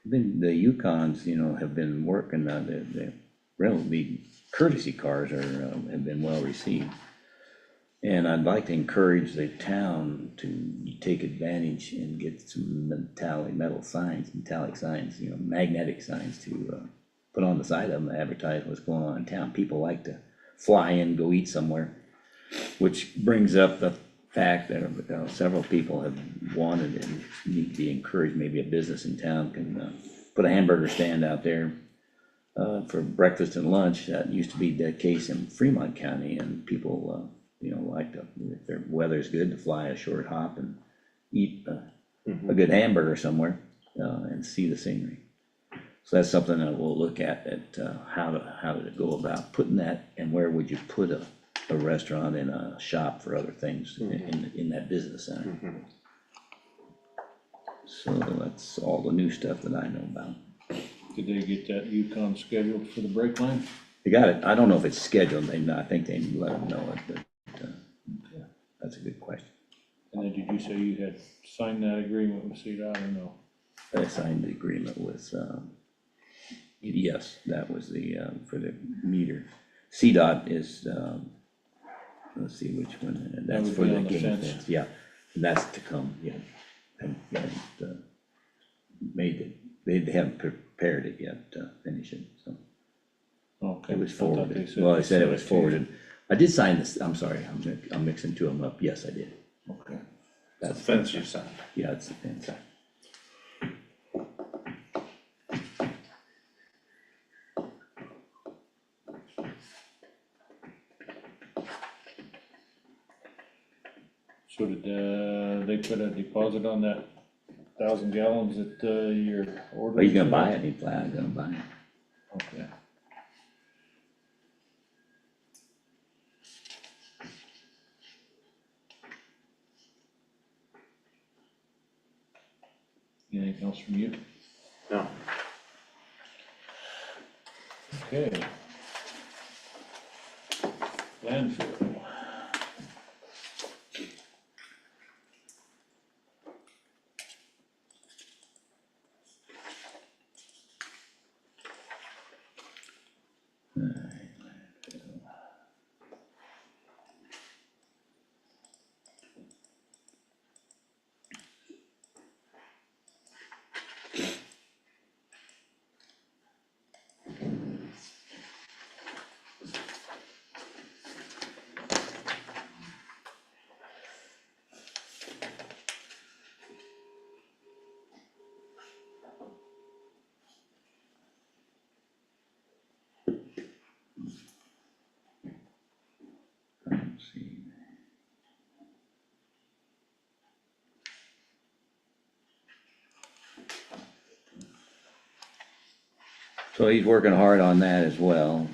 The Yukons, have been working, the relatively courtesy cars have been well received. And I'd like to encourage the town to take advantage and get some metallic signs, magnetic signs to put on the side of them, advertise what's going on in town. People like to fly in, go eat somewhere, which brings up the fact that several people have wanted and need to be encouraged. Maybe a business in town can put a hamburger stand out there for breakfast and lunch. That used to be the case in Fremont County, and people like to, if their weather's good, to fly a short hop and eat a good hamburger somewhere and see the scenery. So that's something that we'll look at how to go about putting that, and where would you put a restaurant and a shop for other things in that business center. So that's all the new stuff that I know about. Did they get that Yukon scheduled for the brake line? They got it. I don't know if it's scheduled. I think they let them know it, but that's a good question. And then did you say you had signed that agreement with CDOT or no? I signed the agreement with, yes, that was for the meter. CDOT is, let's see which one, that's would for be the on the game fence. fence, yeah, and that's to come, yeah. And made it, they haven't prepared it yet to finish it, so Okay. it was I thought forwarded. they Well, I said it was to you. forwarded. I did sign this, I'm sorry, I'm mixing two of them up, yes, I did. Okay. That's the fence you signed. Yeah, it's the fence. So did they put a deposit on that 1,000 gallons that you're ordering? Well, he's gonna buy it, he's gonna buy it. Okay. Anything else from you? No, Okay. Landfill. Let's see. So he's working hard on that as well.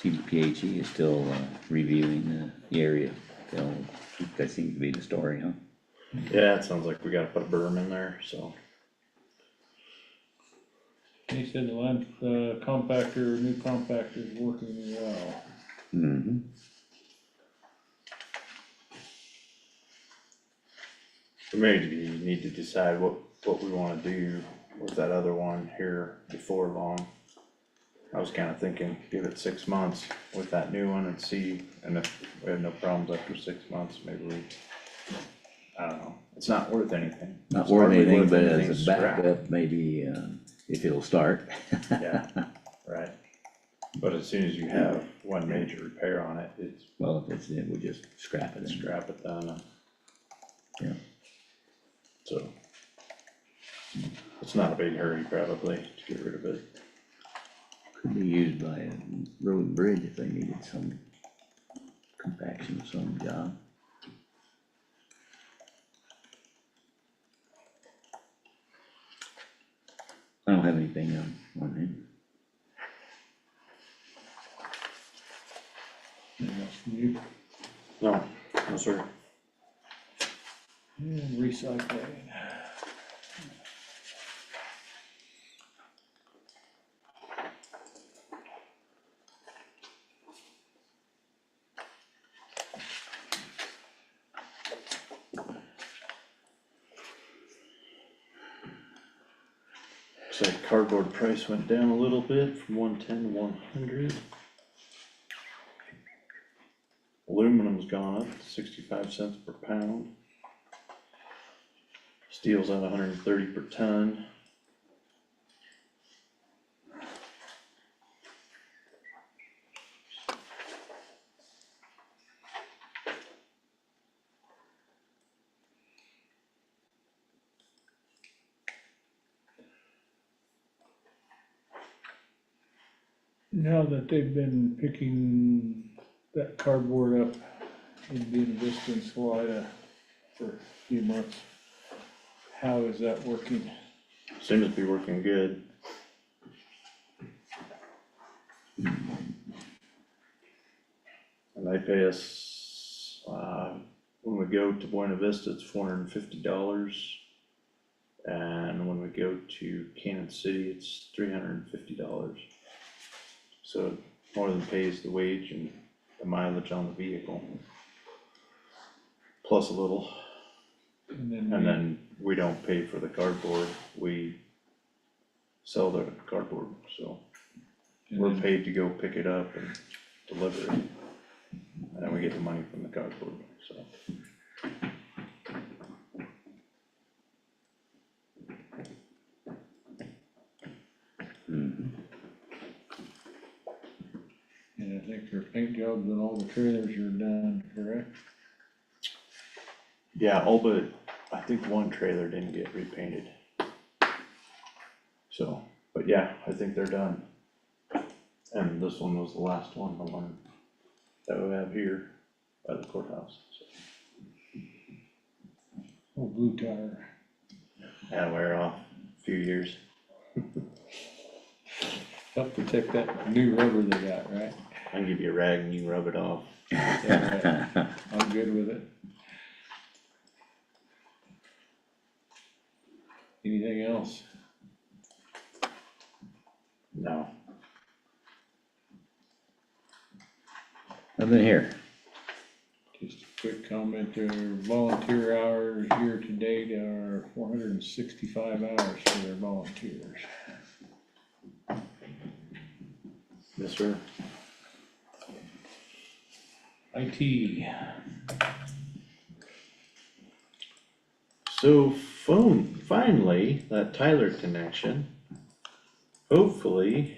CDPHE is still reviewing the area. That seems to be the story, huh? Yeah, it sounds like we gotta put a berm in there, so. He said the line, compactor, new compactor is working well. Mm-hmm. We maybe need to decide what we wanna do with that other one here before long. I was kinda thinking, give it 6 months with that new one and see, and if we have no problems after 6 months, maybe we, I don't know, it's not worth anything. Not It's worth hardly anything, but anything, as a scrap. backup, maybe, if it'll start. Yeah, right. But as soon as you have one major repair on it, it's Well, if it's, we'll just scrap it. scrap it done. Yeah. So. It's not a big hurry probably to get rid of it. Could be used by a road and bridge if they needed some compaction of some job. I don't have anything on him. Anything else from you? No, no, sir. And recycling. Looks like cardboard price went down a little bit from 110 to 100. Aluminum's gone up to 65 cents per pound. Steel's at 130 per ton. Now that they've been picking that cardboard up in Buena Vista and Salida for a few months, how is that working? Seems to be working good. And they pay us, when we go to Buena Vista, it's $450. And when we go to Kansas City, it's $350. So it more than pays the wage and the mileage on the vehicle. Plus a little. And then we don't pay for the cardboard, we sell the cardboard, so we're paid to go pick it up and deliver it. And then we get the money from the cardboard, so. And I think their paint jobs and all the trailers are done, correct? Yeah, all but, I think one trailer didn't get repainted. So, but yeah, I think they're done. And this one was the last one, the one that we have here by the courthouse, so. Oh, blue tire. Yeah, wear off a few years. Help protect that new rubber they got, right? I can give you a rag and you can rub it off. Yeah, I'm good with it. Anything else? No. Nothing here. Just a quick comment there, volunteer hours year to date are 465 hours for their volunteers. Yes, sir. IT, So finally, that Tyler connection, hopefully,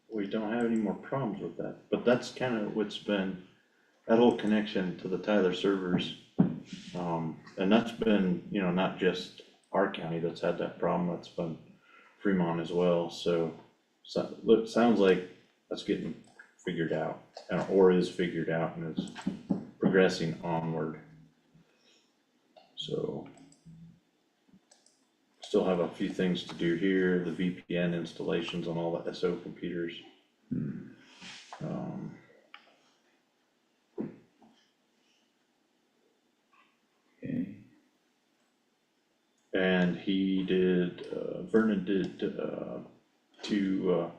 we don't have any more problems with that, but that's kind of what's been, that whole connection to the Tyler servers. And that's been, not just our county that's had that problem, that's been Fremont as well, so sounds like that's getting figured out, or is figured out and is progressing onward. So Still have a few things to do here, the VPN installations on all the SO computers. Um, Okay, And he did, Vernon did, two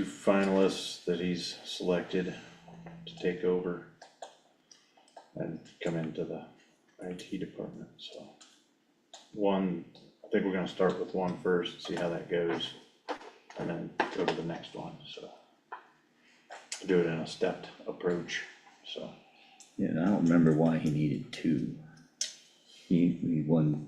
finalists that he's selected to take over and come into the IT department, so. One, I think we're gonna start with one first, see how that goes, and then go to the next one, so. Do it in a stepped approach, so. yeah, and I don't remember why he needed two. He won,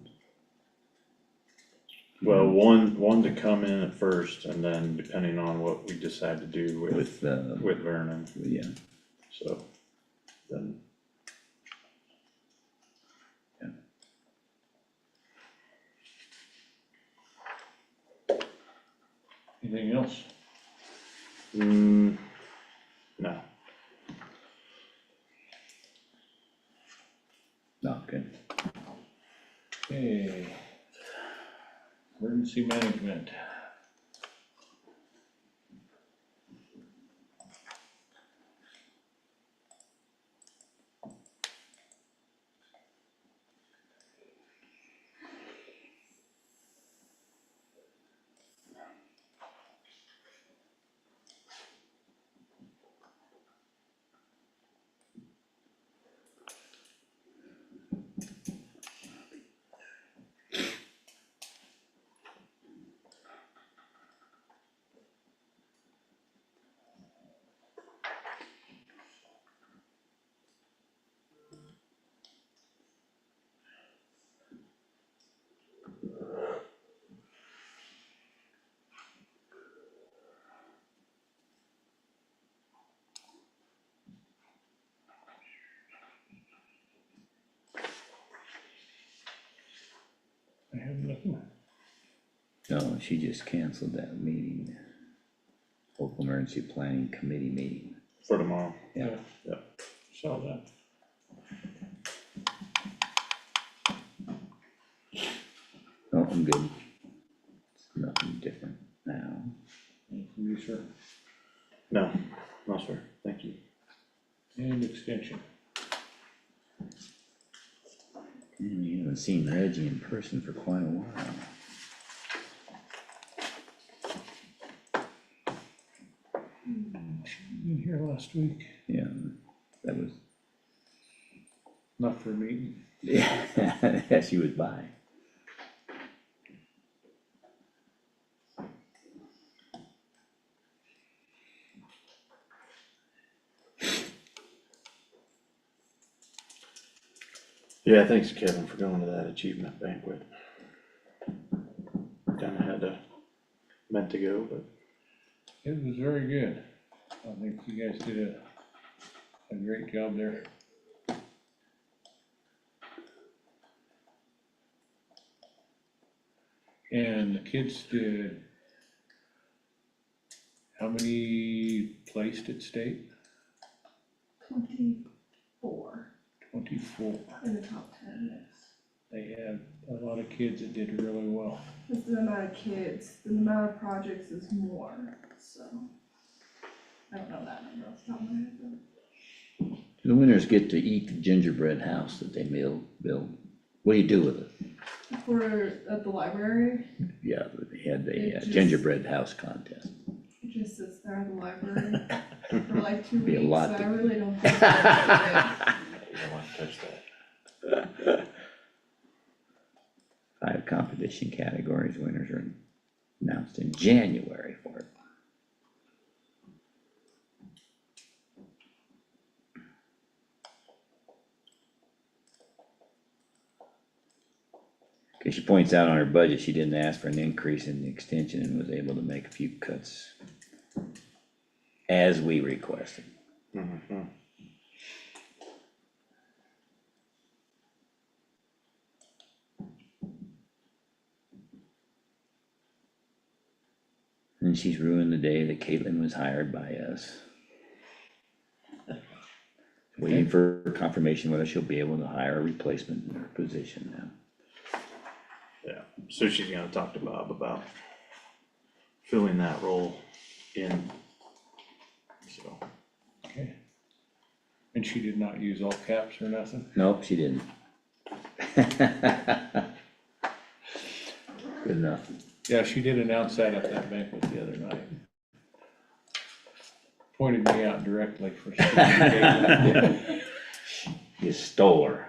Well, one to come in at first, and then depending on what we decide to do with with, Vernon, yeah, so. Then, Anything else? no, no, okay. Okay. Emergency management. I have nothing. No, she just canceled that meeting, local emergency planning committee meeting. for tomorrow, Yeah, Saw that. no, I'm good. Nothing different now. You, sir. no, sir, thank you. And extension. And you haven't seen Reggie in person for quite a while. You here last week? Yeah, that was, Not for a meeting. yeah, she was by. Yeah, thanks Kevin for going to that achievement banquet. Kinda had to, meant to go, but It was very good. I think you guys did a great job there. And the kids did, how many placed at state? 24 24. in the top 10, yes. They had a lot of kids that did really well. That's the amount of kids, the amount of projects is more, so. I don't know that number off the top of my head, though. The winners get to eat the gingerbread house that they build. What do you do with it? At the library, Yeah, they had It the just- gingerbread house contest. it just sits there at the library for like 2 Be a weeks, lot so to- I really don't think that's You don't want to touch that. 5 competition categories, winners are announced in January for it. Okay, she points out on her budget, she didn't ask for an increase in the extension and was able to make a few cuts as we requested. mhm. And she's ruined the day that Caitlin was hired by us. Waiting for confirmation whether she'll be able to hire a replacement in her position now. Yeah, so she's gonna talk to Bob about filling that role in, so. Okay. And she did not use all caps or nothing? Nope, she didn't. Good enough. Yeah, she did announce that at that banquet the other night. Pointed me out directly for speaking. You stole her.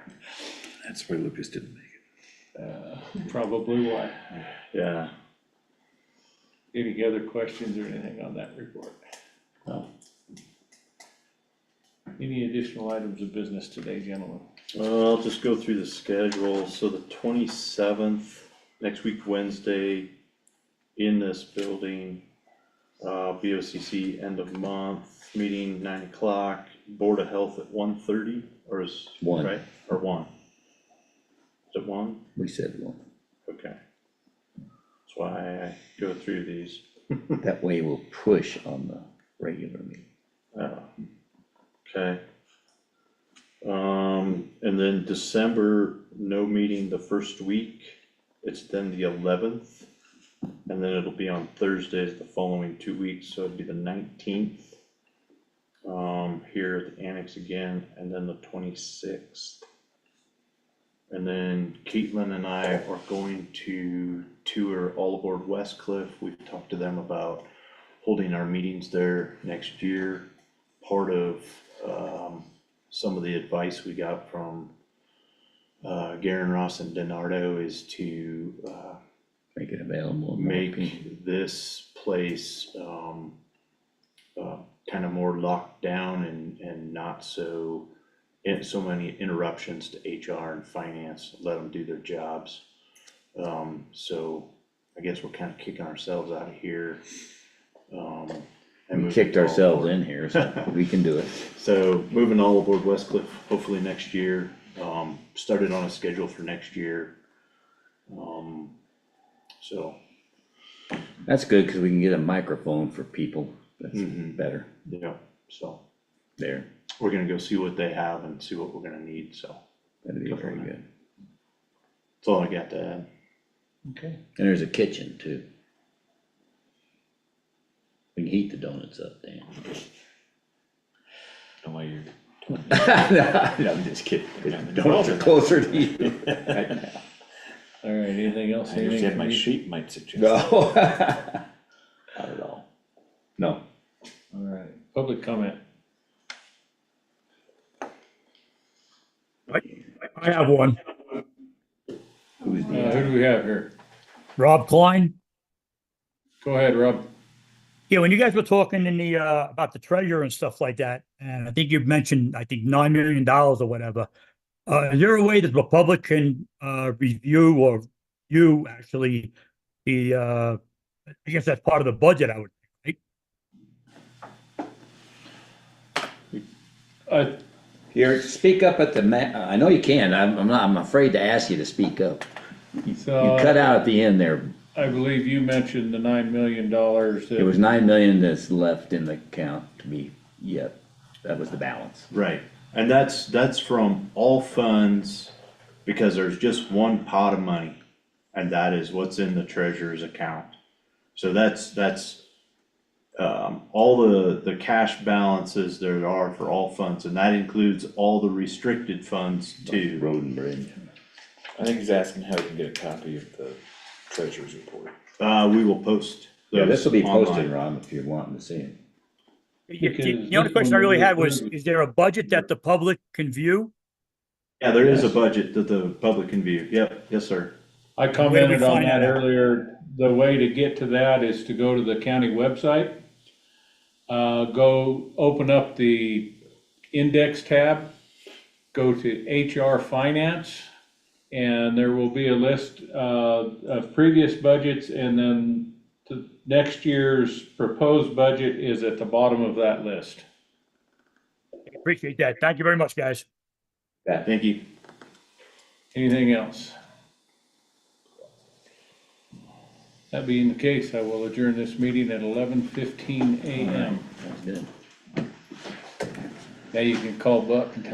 That's why Lucas didn't make it. Probably why. Yeah, Any other questions or anything on that report? No. Any additional items of business today, gentlemen? I'll just go through the schedule, so the 27th, next week, Wednesday, in this building, BOCC end of month, meeting 9 o'clock, Board of Health at 1:30, or is, 1. right, or 1? Is it 1? We said one. Okay. That's why I go through these. That way we'll push on the regular meeting. Okay. And then December, no meeting the first week, it's then the 11th. And then it'll be on Thursdays the following 2 weeks, so it'd be the 19th. Here at the annex again, and then the 26th. And then Caitlin and I are going to tour all aboard West Cliff. We've talked to them about holding our meetings there next year. Part of, some of the advice we got from, Garen Ross and Donardo is to, Make it available. in more people. make this place, kind of more locked down and not so, so many interruptions to HR and finance, let them do their jobs. So I guess we're kind of kicking ourselves out of here. And We moving kicked all ourselves aboard. in here, so we can do it. So moving all aboard West Cliff, hopefully next year, started on a schedule for next year. So, That's good, cause we can get a microphone for people. That's Mhm. better yeah, so there. we're gonna go see what they have and see what we're gonna need, so That'd be very good. that's all I got to add. Okay. And there's a kitchen too. We can heat the donuts up, Dan. No way you're. No, I'm just kidding. The donuts are closer to you right now. All right, anything else? I Anything understand my from you? sheep might suggest. No. Not at all. No. All right, public comment. I have one. Who's Who the, do we have here? Rob Klein. Go ahead, Rob. Yeah, when you guys were talking in the about the treasure and stuff like that, and I think you mentioned $9 million or whatever. Is there a way that the public can review or view actually the I guess that's part of the budget, I would think, right? here, speak up at the I know you can. I'm afraid to ask you to speak up. You So cut out at the end there. I believe you mentioned the $9 million It was 9 million that's left in the account to be, yep, that was the balance. Right, and that's from all funds, because there's just one pot of money, and that is what's in the treasurer's account. So that's all the cash balances there are for all funds, and that includes all the restricted funds too. Road and bridge. I think he's asking how we can get a copy of the treasurer's report. We will post Yeah, those this will be posted, online. Rob, if you're wanting to see it. The only question I really had was, is there a budget that the public can view? Yeah, there is a budget that the public can view, yep, yes, sir. I commented on find that that out? earlier. The way to get to that is to go to the county website. Go open up the index tab, go to HR Finance, and there will be a list of previous budgets, and then the next year's proposed budget is at the bottom of that list. Appreciate that. Thank you very much, guys. Thank you. Anything else? That being the case, I will adjourn this meeting at 11:15 a.m. Sounds good. Now you can call Buck and tell him